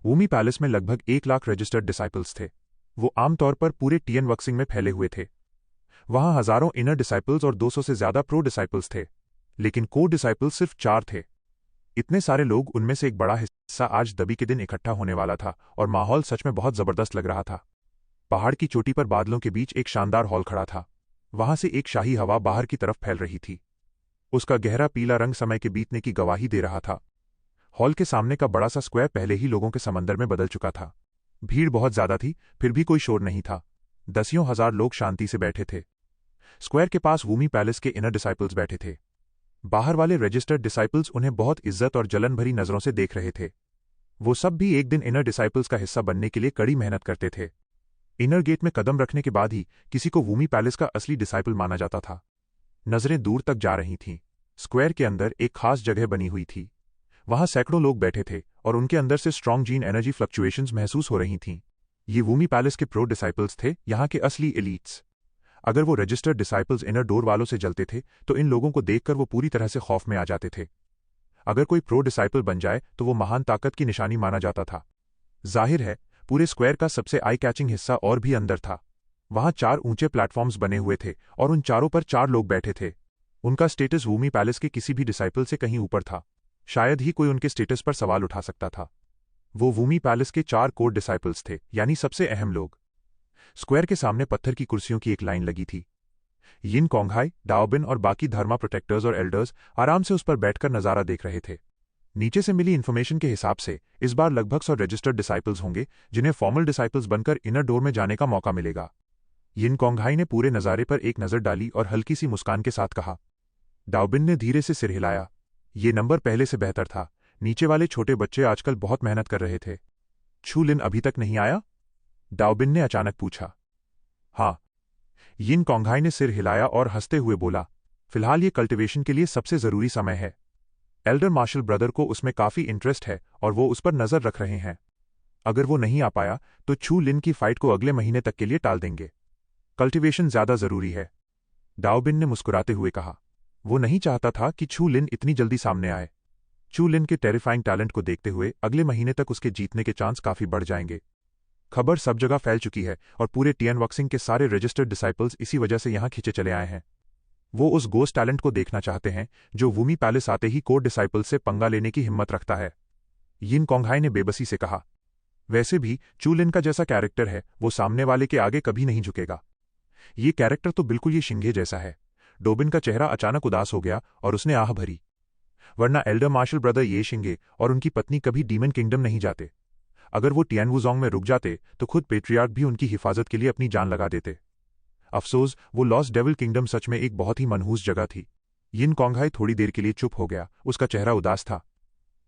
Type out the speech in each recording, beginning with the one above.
वूमी palace में लगभग 1 lakh registered disciples थे। वो आमतौर पर पूरे टीएन वक्सिंग में फैले हुए थे। वहां हजारों इनर डिसाइपल्स और 200 से ज्यादा प्रो डिसाइपल्स थे, लेकिन कोर डिसाइपल्स सिर्फ 4 थे। इतने सारे लोग, उनमें से एक बड़ा हिस्सा आज दबी के दिन इकट्ठा होने वाला था, और माहौल सच में बहुत जबरदस्त लग रहा था। पहाड़ की चोटी पर बादलों के बीच एक शानदार हॉल खड़ा था। वहां से एक शाही हवा बाहर की तरफ फैल रही थी। उसका गहरा पीला रंग समय के बीतने की गवाही दे रहा था। हॉल के सामने का बड़ा सा स्क्वायर पहले ही लोगों के समंदर में बदल चुका था। भीड़ बहुत ज्यादा थी, फिर भी कोई शोर नहीं था। दसियों हजार लोग शांति से बैठे थे। स्क्वायर के पास वूमी पैलेस के इनर डिसाइपल्स बैठे थे। बाहर वाले रजिस्टर्ड डिसाइपल्स उन्हें बहुत इज्जत और जलन भरी नजरों से देख रहे थे। वो सब भी एक दिन इनर डिसाइपल्स का हिस्सा बनने के लिए कड़ी मेहनत करते थे। इनर गेट में कदम रखने के बाद ही किसी को वूमी पैलेस का असली डिसाइपल माना जाता था। नजरें दूर तक जा रही थीं। स्क्वायर के अंदर एक खास जगह बनी हुई थी। वहां सैकड़ों लोग बैठे थे और उनके अंदर से स्ट्रॉन्ग जीन एनर्जी फ्लक्चुएशंस महसूस हो रही थीं। ये वूमी पैलेस के प्रो डिसाइपल्स थे, यहाँ के असली एलीट्स। अगर वो रजिस्टर्ड डिसाइपल्स इनर डोर वालों से जलते थे तो इन लोगों को देखकर वो पूरी तरह से खौफ में आ जाते थे। अगर कोई प्रो डिसाइपल बन जाए तो वो महान ताकत की निशानी माना जाता था। जाहिर है, पूरे स्क्वायर का सबसे आई कैचिंग हिस्सा और भी अंदर था। वहां 4 ऊंचे प्लेटफॉर्म्स बने हुए थे और उन चारों पर 4 लोग बैठे थे। उनका स्टेटस वूमी पैलेस के किसी भी डिसाइपल से कहीं ऊपर था। शायद ही कोई उनके स्टेटस पर सवाल उठा सकता था। वो वूमी पैलेस के 4 कोर डिसाइपल्स थे, यानी सबसे अहम लोग। स्क्वायर के सामने पत्थर की कुर्सियों की एक लाइन लगी थी। यिन कोंगहाई, डाओबिन और बाकी धर्मा प्रोटेक्टर्स और एल्डर्स आराम से उस पर बैठकर नजारा देख रहे थे। नीचे से मिली इन्फॉर्मेशन के हिसाब से इस बार लगभग 100 रजिस्टर्ड डिसाइपल्स होंगे, जिन्हें फॉर्मल डिसाइपल्स बनकर इनर डोर में जाने का मौका मिलेगा। यिन कोंगहाई ने पूरे नजारे पर एक नजर डाली और हल्की सी मुस्कान के साथ कहा। डाओबिन ने धीरे से सिर हिलाया। ये नंबर पहले से बेहतर था। नीचे वाले छोटे बच्चे आजकल बहुत मेहनत कर रहे थे। छू लिन अभी तक नहीं आया? डाओबिन ने अचानक पूछा। हाँ। यिन कोंगहाई ने सिर हिलाया और हंसते हुए बोला, फिलहाल ये कल्टिवेशन के लिए सबसे जरूरी समय है। एल्डर मार्शल ब्रदर को उसमें काफी इंटरेस्ट है और वो उस पर नजर रख रहे हैं। अगर वो नहीं आ पाया तो छू लिन की फाइट को अगले महीने तक के लिए टाल देंगे। कल्टिवेशन ज्यादा जरूरी है, डाओबिन ने मुस्कुराते हुए कहा। वो नहीं चाहता था कि छू लिन इतनी जल्दी सामने आए। छू लिन के टेरिफाइंग टैलेंट को देखते हुए अगले महीने तक उसके जीतने के चांस काफी बढ़ जाएंगे। खबर सब जगह फैल चुकी है और पूरे टीएन वक्सिंग के सारे रजिस्टर्ड डिसाइपल्स इसी वजह से यहां खींचे चले आए हैं। वो उस गोस्ट टैलेंट को देखना चाहते हैं जो वूमी पैलेस आते ही कोर डिसाइपल से पंगा लेने की हिम्मत रखता है। यिन कोंगहाई ने बेबसी से कहा। वैसे भी चू लिन का जैसा कैरेक्टर है, वो सामने वाले के आगे कभी नहीं झुकेगा। ये कैरेक्टर तो बिल्कुल ये शिंगे जैसा है। डोबिन का चेहरा अचानक उदास हो गया और उसने आह भरी। वरना एल्डर मार्शल ब्रदर ये शिंगे और उनकी पत्नी कभी डीमन किंगडम नहीं जाते। अगर वो टियानवुजोंग में रुक जाते तो खुद पेट्रियार्क भी उनकी हिफाजत के लिए अपनी जान लगा देते। अफसोस, वो लॉस्ट डेविल किंगडम सच में एक बहुत ही मनहूस जगह थी। यिन कोंगहाई थोड़ी देर के लिए चुप हो गया, उसका चेहरा उदास था।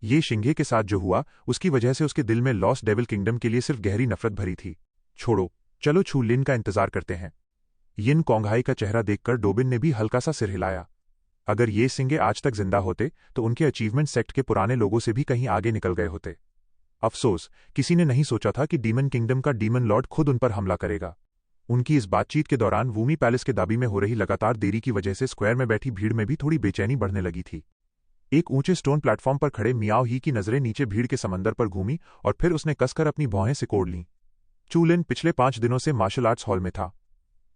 ये शिंगे के साथ जो हुआ उसकी वजह से उसके दिल में लॉस्ट डेविल किंगडम के लिए सिर्फ गहरी नफरत भरी थी। छोड़ो, चलो छू लिन का इंतजार करते हैं। यिन कोंगहाई का चेहरा देखकर डोबिन ने भी हल्का सा सिर हिलाया। अगर ये सिंगे आज तक जिंदा होते तो उनके अचीवमेंट सेक्ट के पुराने लोगों से भी कहीं आगे निकल गए होते। अफसोस, किसी ने नहीं सोचा था कि डीमन किंगडम का डीमन लॉर्ड खुद उन पर हमला करेगा। उनकी इस बातचीत के दौरान वूमी पैलेस के दाबी में हो रही लगातार देरी की वजह से स्क्वायर में बैठी भीड़ में भी थोड़ी बेचैनी बढ़ने लगी थी। एक ऊंचे स्टोन प्लेटफॉर्म पर खड़े मियाओ ही की नजरें नीचे भीड़ के समंदर पर घूमी और फिर उसने कसकर अपनी भौहें सिकोड़ लीं। चू लिन पिछले 5 दिनों से मार्शल आर्ट्स हॉल में था।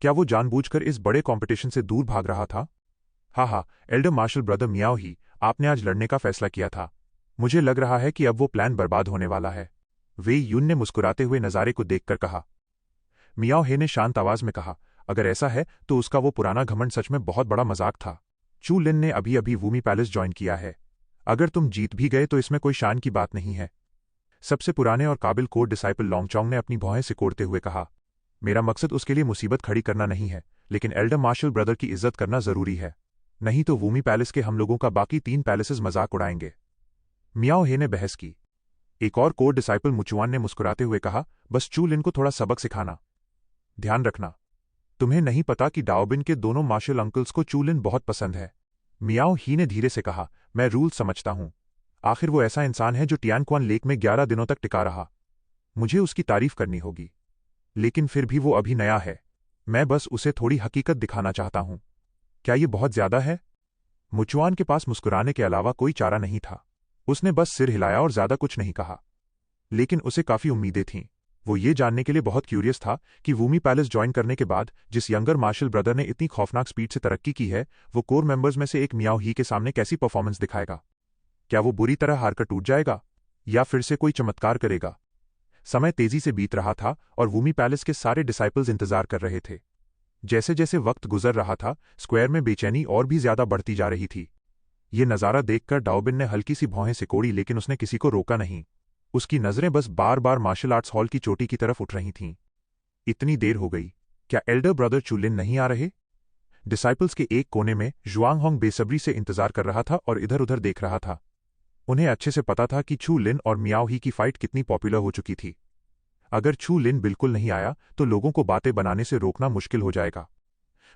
क्या वो जानबूझकर इस बड़े कॉम्पिटिशन से दूर भाग रहा था? हाँ, एल्डर मार्शल ब्रदर मियाओ ही, आपने आज लड़ने का फैसला किया था। मुझे लग रहा है कि अब वो प्लान बर्बाद होने वाला है। वे यून ने मुस्कुराते हुए नजारे को देखकर कहा। मियाओ हे ने शांत आवाज में कहा, अगर ऐसा है तो उसका वो पुराना घमंड सच में बहुत बड़ा मजाक था। चू लिन ने अभी अभी वूमी पैलेस ज्वाइन किया है। अगर तुम जीत भी गए तो इसमें कोई शान की बात नहीं है। सबसे पुराने और काबिल कोर डिसाइपल लॉन्गचोंग ने अपनी भौहें सिकोड़ते हुए कहा। मेरा मकसद उसके लिए मुसीबत खड़ी करना नहीं है, लेकिन एल्डर मार्शल ब्रदर की इज्जत करना जरूरी है। नहीं तो वूमी पैलेस के हम लोगों का बाकी 3 पैलेसेस मजाक उड़ाएंगे। मियाओ हे ने बहस की। एक और कोर डिसाइपल मुचुआन ने मुस्कुराते हुए कहा, बस चू लिन को थोड़ा सबक सिखाना। ध्यान रखना, तुम्हें नहीं पता कि डाओबिन के दोनों मार्शल अंकल्स को चू लिन बहुत पसंद है। मियाओ ही ने धीरे से कहा, मैं रूल समझता हूं। आखिर वो ऐसा इंसान है जो टियानक्वान लेक में 11 दिनों तक टिका रहा। मुझे उसकी तारीफ करनी होगी, लेकिन फिर भी वो अभी नया है। मैं बस उसे थोड़ी हकीकत दिखाना चाहता हूं। क्या ये बहुत ज्यादा है? मुचुआन के पास मुस्कुराने के अलावा कोई चारा नहीं था। उसने बस सिर हिलाया और ज्यादा कुछ नहीं कहा। लेकिन उसे काफी उम्मीदें थीं। वो ये जानने के लिए बहुत क्यूरियस था कि वूमी पैलेस ज्वाइन करने के बाद जिस यंगर मार्शल ब्रदर ने इतनी खौफनाक स्पीड से तरक्की की है, वो कोर मेंबर्स में से एक मियाओ ही के सामने कैसी परफॉर्मेंस दिखाएगा। क्या वो बुरी तरह हारकर टूट जाएगा या फिर से कोई चमत्कार करेगा। समय तेजी से बीत रहा था और वूमी पैलेस के सारे डिसाइपल्स इंतजार कर रहे थे। जैसे जैसे वक्त गुजर रहा था, स्क्वायर में बेचैनी और भी ज्यादा बढ़ती जा रही थी। ये नज़ारा देखकर डाओबिन ने हल्की सी भौहें सिकोड़ी, लेकिन उसने किसी को रोका नहीं। उसकी नजरें बस बार बार मार्शल आर्ट्स हॉल की चोटी की तरफ उठ रही थीं। इतनी देर हो गई, क्या एल्डर ब्रदर चुलिन नहीं आ रहे? डिसाइपल्स के एक कोने में जुआंग होंग बेसब्री से इंतजार कर रहा था और इधर उधर देख रहा था। उन्हें अच्छे से पता था कि छू लिन और मियाओ ही की फाइट कितनी पॉपुलर हो चुकी थी। अगर छू लिन बिल्कुल नहीं आया तो लोगों को बातें बनाने से रोकना मुश्किल हो जाएगा।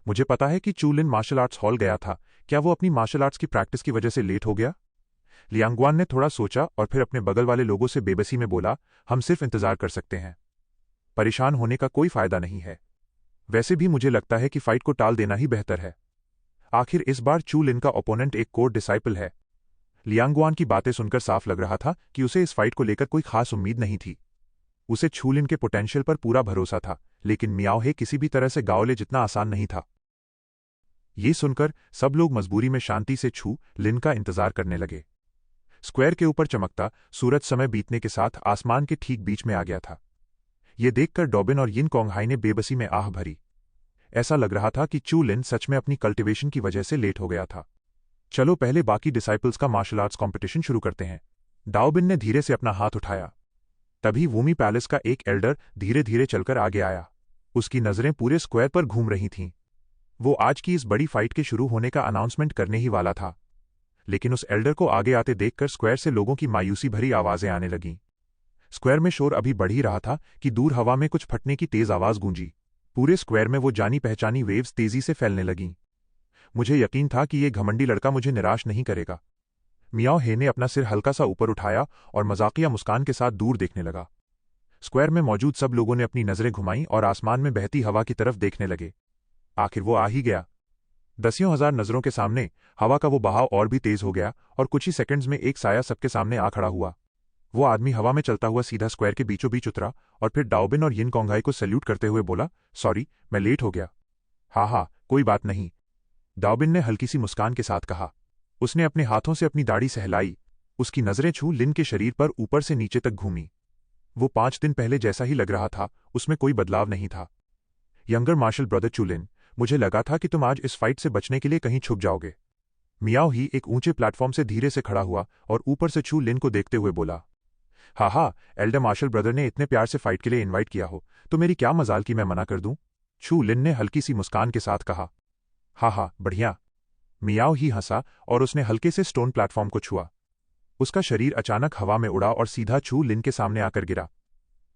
मुझे पता है कि चू लिन मार्शल आर्ट्स हॉल गया था। क्या वो अपनी मार्शल आर्ट्स की प्रैक्टिस की वजह से लेट हो गया? लियांगवान ने थोड़ा सोचा और फिर अपने बगल वाले लोगों से बेबसी में बोला, हम सिर्फ इंतजार कर सकते हैं। परेशान होने का कोई फायदा नहीं है। वैसे भी मुझे लगता है कि फाइट को टाल देना ही बेहतर है। आखिर इस बार चू लिन का ओपोनेंट एक कोर डिसाइपल है। लियांगवान की बातें सुनकर साफ लग रहा था कि उसे इस फाइट को लेकर कोई खास उम्मीद नहीं थी। उसे छू लिन के पोटेंशियल पर पूरा भरोसा था, लेकिन मियाओ हे किसी भी तरह से गाओले जितना आसान नहीं था। ये सुनकर सब लोग मजबूरी में शांति से छू लिन का इंतजार करने लगे। स्क्वायर के ऊपर चमकता सूरज समय बीतने के साथ आसमान के ठीक बीच में आ गया था। ये देखकर डॉबिन और यिन कोंगहाई ने बेबसी में आह भरी। ऐसा लग रहा था कि चू लिन सच में अपनी कल्टिवेशन की वजह से लेट हो गया था। चलो पहले बाकी डिसाइपल्स का मार्शल आर्ट्स कॉम्पिटिशन शुरू करते हैं। डाओबिन ने धीरे से अपना हाथ उठाया। तभी वूमी पैलेस का एक एल्डर धीरे धीरे चलकर आगे आया। उसकी नजरें पूरे स्क्वायर पर घूम रही थीं। वो आज की इस बड़ी फाइट के शुरू होने का अनाउंसमेंट करने ही वाला था। लेकिन उस एल्डर को आगे आते देखकर स्क्वायर से लोगों की मायूसी भरी आवाजें आने लगीं। स्क्वायर में शोर अभी बढ़ ही रहा था कि दूर हवा में कुछ फटने की तेज आवाज गूंजी। पूरे स्क्वायर में वो जानी पहचानी वेव्स तेजी से फैलने लगीं। मुझे यकीन था कि ये घमंडी लड़का मुझे निराश नहीं करेगा। मियाओ हे ने अपना सिर हल्का सा ऊपर उठाया और मजाकिया मुस्कान के साथ दूर देखने लगा। स्क्वायर में मौजूद सब लोगों ने अपनी नजरें घुमाईं और आसमान में बहती हवा की तरफ देखने लगे। आखिर वो आ ही गया। दसियों हजार नजरों के सामने हवा का वो बहाव और भी तेज हो गया और कुछ ही सेकंड्स में एक साया सबके सामने आ खड़ा हुआ। वो आदमी हवा में चलता हुआ सीधा स्क्वायर के बीचों बीच उतरा और फिर डाओबिन और यिन कोंगहाई को सैल्यूट करते हुए बोला, सॉरी, मैं लेट हो गया। हाँ, कोई बात नहीं, डाओबिन ने हल्की सी मुस्कान के साथ कहा। उसने अपने हाथों से अपनी दाढ़ी सहलाई। उसकी नजरें छू लिन के शरीर पर ऊपर से नीचे तक घूमी। वो 5 दिन पहले जैसा ही लग रहा था, उसमें कोई बदलाव नहीं था। यंगर मार्शल ब्रदर चू लिन, मुझे लगा था कि तुम आज इस फाइट से बचने के लिए कहीं छुप जाओगे। मियाओ ही एक ऊंचे प्लेटफॉर्म से धीरे से खड़ा हुआ और ऊपर से छू लिन को देखते हुए बोला, हाँ, एल्डर मार्शल ब्रदर ने इतने प्यार से फाइट के लिए इनवाइट किया हो तो मेरी क्या मजाल कि मैं मना कर दूं। छू लिन ने हल्की सी मुस्कान के साथ कहा। हाँ, बढ़िया। मियाओ ही हंसा और उसने हल्के से स्टोन प्लेटफॉर्म को छुआ। उसका शरीर अचानक हवा में उड़ा और सीधा छू लिन के सामने आकर गिरा।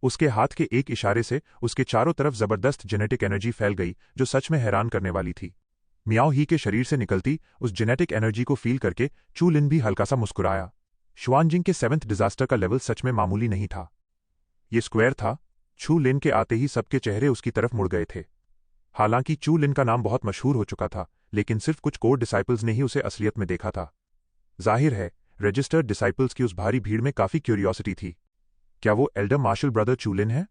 उसके हाथ के एक इशारे से उसके चारों तरफ जबरदस्त जेनेटिक एनर्जी फैल गई, जो सच में हैरान करने वाली थी। मियाओ ही के शरीर से निकलती उस जेनेटिक एनर्जी को फील करके चू लिन भी हल्का सा मुस्कुराया। शुआनजिंग के 7th डिजास्टर का लेवल सच में मामूली नहीं था। ये स्क्वायर था। चू लिन के आते ही सबके चेहरे उसकी तरफ मुड़ गए थे। हालांकि चू लिन का नाम बहुत मशहूर हो चुका था, लेकिन सिर्फ कुछ कोर डिसाइपल्स ने ही उसे असलियत में देखा था। जाहिर है, रजिस्टर्ड डिसाइपल्स की उस भारी भीड़ में काफी क्यूरियोसिटी थी। क्या वो एल्डर मार्शल ब्रदर चू लिन है?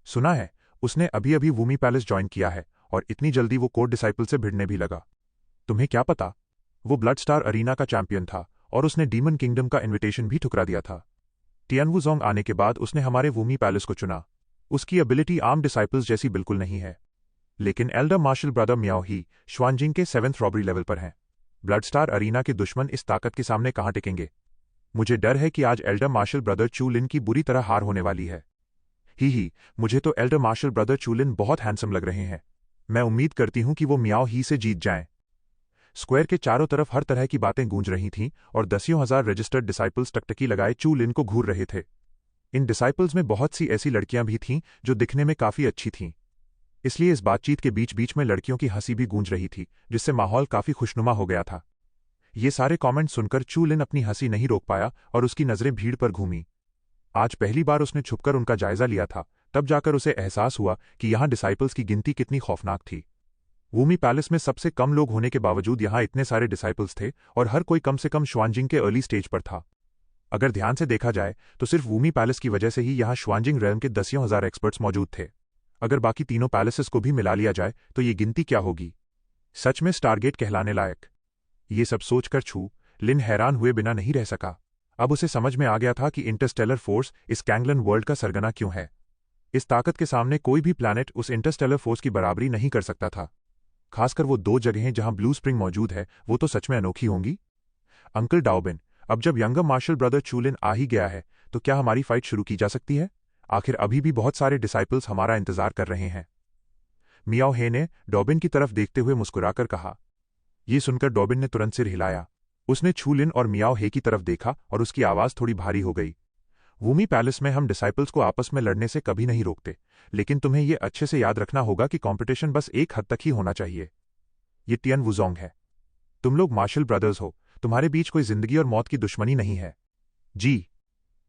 सुना है उसने अभी अभी वूमी पैलेस ज्वाइन किया है और इतनी जल्दी वो कोर डिसाइपल से भिड़ने भी लगा। तुम्हें क्या पता? वो ब्लड स्टार अरीना का चैंपियन था और उसने डीमन किंगडम का इन्विटेशन भी ठुकरा दिया था। टियानवुजोंग आने के बाद उसने हमारे वूमी पैलेस को चुना। उसकी एबिलिटी आम डिसाइपल्स जैसी बिल्कुल नहीं है। लेकिन एल्डर मार्शल ब्रदर मियाओ ही शुआनजिंग के 7th रॉबरी लेवल पर हैं। ब्लड स्टार अरीना के दुश्मन इस ताकत के सामने कहां टिकेंगे? मुझे डर है कि आज एल्डर मार्शल ब्रदर चू लिन की बुरी तरह हार होने वाली है। ही, मुझे तो एल्डर मार्शल ब्रदर चू लिन बहुत हैंडसम लग रहे हैं। मैं उम्मीद करती हूं कि वो मियाओ ही से जीत जाएं। स्क्वायर के चारों तरफ हर तरह की बातें गूंज रही थीं और दसियों हजार रजिस्टर्ड डिसाइपल्स टकटकी लगाए चू लिन को घूर रहे थे। इन डिसाइपल्स में बहुत सी ऐसी लड़कियां भी थीं जो दिखने में काफी अच्छी थीं। इसलिए इस बातचीत के बीच बीच में लड़कियों की हंसी भी गूंज रही थी, जिससे माहौल काफी खुशनुमा हो गया था। ये सारे कमेंट सुनकर चू लिन अपनी हंसी नहीं रोक पाया और उसकी नजरें भीड़ पर घूमी। आज पहली बार उसने छुपकर उनका जायजा लिया था, तब जाकर उसे एहसास हुआ कि यहां डिसाइपल्स की गिनती कितनी खौफनाक थी। वूमी पैलेस में सबसे कम लोग होने के बावजूद यहां इतने सारे डिसाइपल्स थे और हर कोई कम से कम शुआनजिंग के अर्ली स्टेज पर था। अगर ध्यान से देखा जाए तो सिर्फ वूमी पैलेस की वजह से ही यहाँ श्वांजिंग रेलम के दसियों हजार एक्सपर्ट्स मौजूद थे। अगर बाकी तीनों पैलेसेस को भी मिला लिया जाए तो ये गिनती क्या होगी? सच में स्टारगेट कहलाने लायक। ये सब सोचकर छू लिन हैरान हुए बिना नहीं रह सका। अब उसे समझ में आ गया था कि इंटरस्टेलर फोर्स इस कैंगलन वर्ल्ड का सरगना क्यों है। इस ताकत के सामने कोई भी प्लैनेट उस इंटरस्टेलर फोर्स की बराबरी नहीं कर सकता था। खासकर वो दो जगहें जहां ब्लू स्प्रिंग मौजूद है, वो तो सच में अनोखी होंगी। अंकल डाओबिन, अब जब यंगर मार्शल ब्रदर चू लिन आ ही गया है तो क्या हमारी फाइट शुरू की जा सकती है? आखिर अभी भी बहुत सारे डिसाइपल्स हमारा इंतजार कर रहे हैं। मियाओ हे ने डॉबिन की तरफ देखते हुए मुस्कुराकर कहा। ये सुनकर डॉबिन ने तुरंत सिर हिलाया। उसने छू लिन और मियाओ हे की तरफ देखा और उसकी आवाज थोड़ी भारी हो गई। वूमी पैलेस में हम डिसाइपल्स को आपस में लड़ने से कभी नहीं रोकते, लेकिन तुम्हें यह अच्छे से याद रखना होगा कि कंपटीशन बस एक हद तक ही होना चाहिए। ये टियन वुजोंग है। तुम लोग मार्शल ब्रदर्स हो, तुम्हारे बीच कोई जिंदगी और मौत की दुश्मनी नहीं है। जी।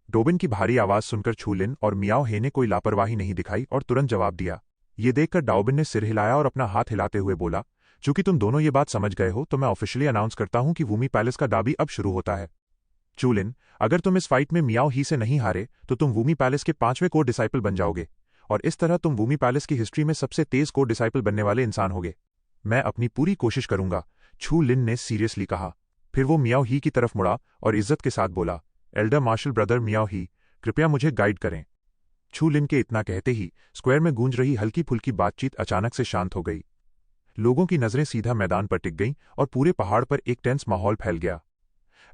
डोबिन की भारी आवाज सुनकर छू लिन और मियाओ हे ने कोई लापरवाही नहीं दिखाई और तुरंत जवाब दिया। ये देखकर डाओबिन ने सिर हिलाया और अपना हाथ हिलाते हुए बोला, चूंकि तुम दोनों ये बात समझ गए हो तो मैं ऑफिशियली अनाउंस करता हूं कि वूमी पैलेस का डाबी अब शुरू होता है। चूलिन, अगर तुम इस फाइट में मियाओ ही से नहीं हारे तो तुम वूमी पैलेस के 5वें कोर डिसाइपल बन जाओगे, और इस तरह तुम वूमी पैलेस की हिस्ट्री में सबसे तेज कोर डिसाइपल बनने वाले इंसान होगे। मैं अपनी पूरी कोशिश करूंगा, छू लिन ने सीरियसली कहा। फिर वो मियाओ ही की तरफ मुड़ा और इज्जत के साथ बोला, एल्डर मार्शल ब्रदर मियाओ ही, कृपया मुझे गाइड करें। छू लिन के इतना कहते ही स्क्वायर में गूंज रही हल्की फुल्की बातचीत अचानक से शांत हो गई। लोगों की नजरें सीधा मैदान पर टिक गईं और पूरे पहाड़ पर एक टेंस माहौल फैल गया।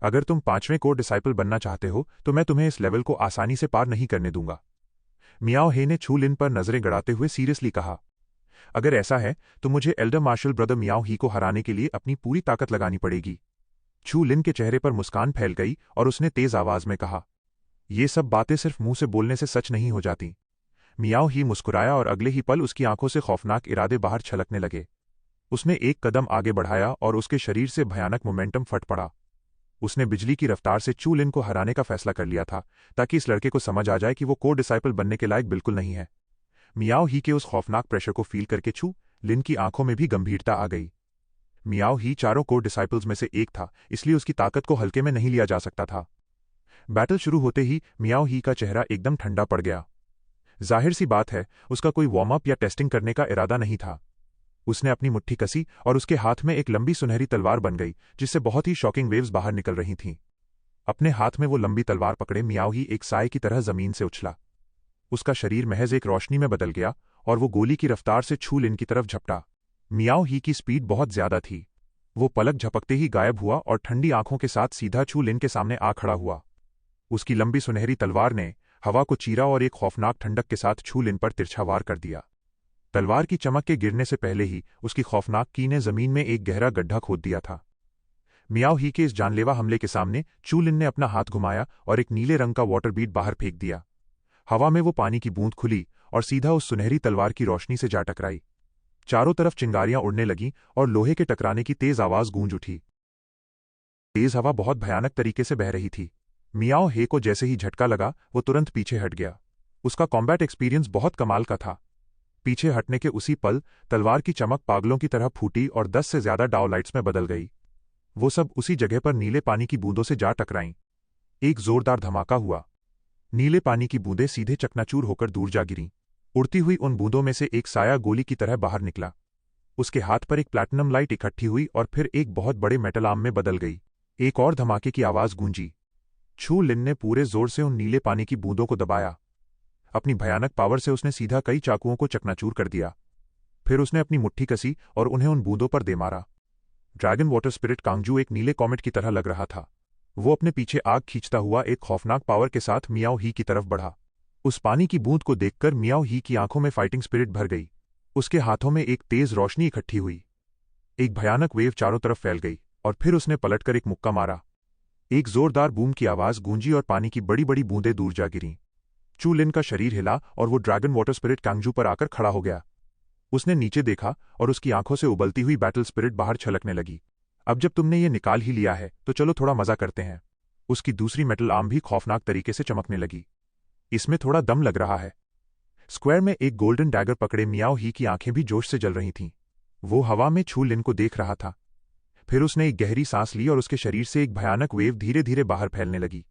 अगर तुम 5वें कोर डिसाइपल बनना चाहते हो तो मैं तुम्हें इस लेवल को आसानी से पार नहीं करने दूंगा। मियाओ हे ने छू लिन पर नजरें गड़ाते हुए सीरियसली कहा। अगर ऐसा है तो मुझे एल्डर मार्शल ब्रदर मियाओ ही को हराने के लिए अपनी पूरी ताकत लगानी पड़ेगी। छू लिन के चेहरे पर मुस्कान फैल गई और उसने तेज आवाज में कहा, ये सब बातें सिर्फ मुंह से बोलने से सच नहीं हो जाती। मियाओ ही मुस्कुराया और अगले ही पल उसकी आंखों से खौफनाक इरादे बाहर छलकने लगे। उसने एक कदम आगे बढ़ाया और उसके शरीर से भयानक मोमेंटम फट पड़ा। उसने बिजली की रफ्तार से चू लिन को हराने का फैसला कर लिया था, ताकि इस लड़के को समझ आ जाए कि वो कोर डिसाइपल बनने के लायक बिल्कुल नहीं है। मियाओ ही के उस खौफनाक प्रेशर को फील करके छू लिन की आंखों में भी गंभीरता आ गई। मियाओ ही चारों कोर डिसाइपल्स में से एक था, इसलिए उसकी ताकत को हल्के में नहीं लिया जा सकता था। बैटल शुरू होते ही मियाओ ही का चेहरा एकदम ठंडा पड़ गया। जाहिर सी बात है, उसका कोई वार्म अप या टेस्टिंग करने का इरादा नहीं था। उसने अपनी मुट्ठी कसी और उसके हाथ में एक लंबी सुनहरी तलवार बन गई, जिससे बहुत ही शॉकिंग वेव्स बाहर निकल रही थीं। अपने हाथ में वो लंबी तलवार पकड़े मियाओ ही एक साए की तरह जमीन से उछला। उसका शरीर महज एक रोशनी में बदल गया और वो गोली की रफ्तार से छू लिन की तरफ झपटा। मियाओ ही की स्पीड बहुत ज्यादा थी। वो पलक झपकते ही गायब हुआ और ठंडी आंखों के साथ सीधा छू लिन के सामने आ खड़ा हुआ। उसकी लंबी सुनहरी तलवार ने हवा को चीरा और एक खौफनाक ठंडक के साथ छू लिन पर तिरछा वार कर दिया। तलवार की चमक के गिरने से पहले ही उसकी खौफनाक की ने जमीन में एक गहरा गड्ढा खोद दिया था। मियाओ ही के इस जानलेवा हमले के सामने चू लिन ने अपना हाथ घुमाया और एक नीले रंग का वाटर बीट बाहर फेंक दिया। हवा में वो पानी की बूंद खुली और सीधा उस सुनहरी तलवार की रोशनी से जा टकराई। चारों तरफ चिंगारियां उड़ने लगीं और लोहे के टकराने की तेज आवाज गूंज उठी। तेज हवा बहुत भयानक तरीके से बह रही थी। मियाओ हे को जैसे ही झटका लगा वो तुरंत पीछे हट गया। उसका कॉम्बैट एक्सपीरियंस बहुत कमाल का था। पीछे हटने के उसी पल तलवार की चमक पागलों की तरह फूटी और 10 से ज्यादा डाउ लाइट्स में बदल गई। वो सब उसी जगह पर नीले पानी की बूंदों से जा टकराईं। एक जोरदार धमाका हुआ। नीले पानी की बूंदें सीधे चकनाचूर होकर दूर जा गिरीं। उड़ती हुई उन बूंदों में से एक साया गोली की तरह बाहर निकला। उसके हाथ पर एक प्लैटिनम लाइट इकट्ठी हुई और फिर एक बहुत बड़े मेटल आर्म में बदल गई। एक और धमाके की आवाज गूंजी। छू लिन ने पूरे जोर से उन नीले पानी की बूंदों को दबाया। अपनी भयानक पावर से उसने सीधा कई चाकुओं को चकनाचूर कर दिया। फिर उसने अपनी मुट्ठी कसी और उन्हें उन बूंदों पर दे मारा। ड्रैगन वाटर स्पिरिट कांगजू एक नीले कॉमेट की तरह लग रहा था। वो अपने पीछे आग खींचता हुआ एक खौफनाक पावर के साथ मियाओ ही की तरफ बढ़ा। उस पानी की बूंद को देखकर मियाओ ही की आंखों में फाइटिंग स्पिरिट भर गई। उसके हाथों में एक तेज रोशनी इकट्ठी हुई। एक भयानक वेव चारों तरफ फैल गई और फिर उसने पलटकर एक मुक्का मारा। एक जोरदार बूम की आवाज गूंजी और पानी की बड़ी बड़ी बूंदें दूर जा गिरीं। चू लिन का शरीर हिला और वो ड्रैगन वाटर स्पिरिट कांगजू पर आकर खड़ा हो गया। उसने नीचे देखा और उसकी आंखों से उबलती हुई बैटल स्पिरिट बाहर छलकने लगी। अब जब तुमने ये निकाल ही लिया है तो चलो थोड़ा मजा करते हैं। उसकी दूसरी मेटल आर्म भी खौफनाक तरीके से चमकने लगी। इसमें थोड़ा दम लग रहा है। स्क्वायर में एक गोल्डन डैगर पकड़े मियाओ ही की आंखें भी जोश से जल रही थीं। वो हवा में छू लिन को देख रहा था। फिर उसने एक गहरी सांस ली और उसके शरीर से एक भयानक वेव धीरे धीरे बाहर फैलने लगी।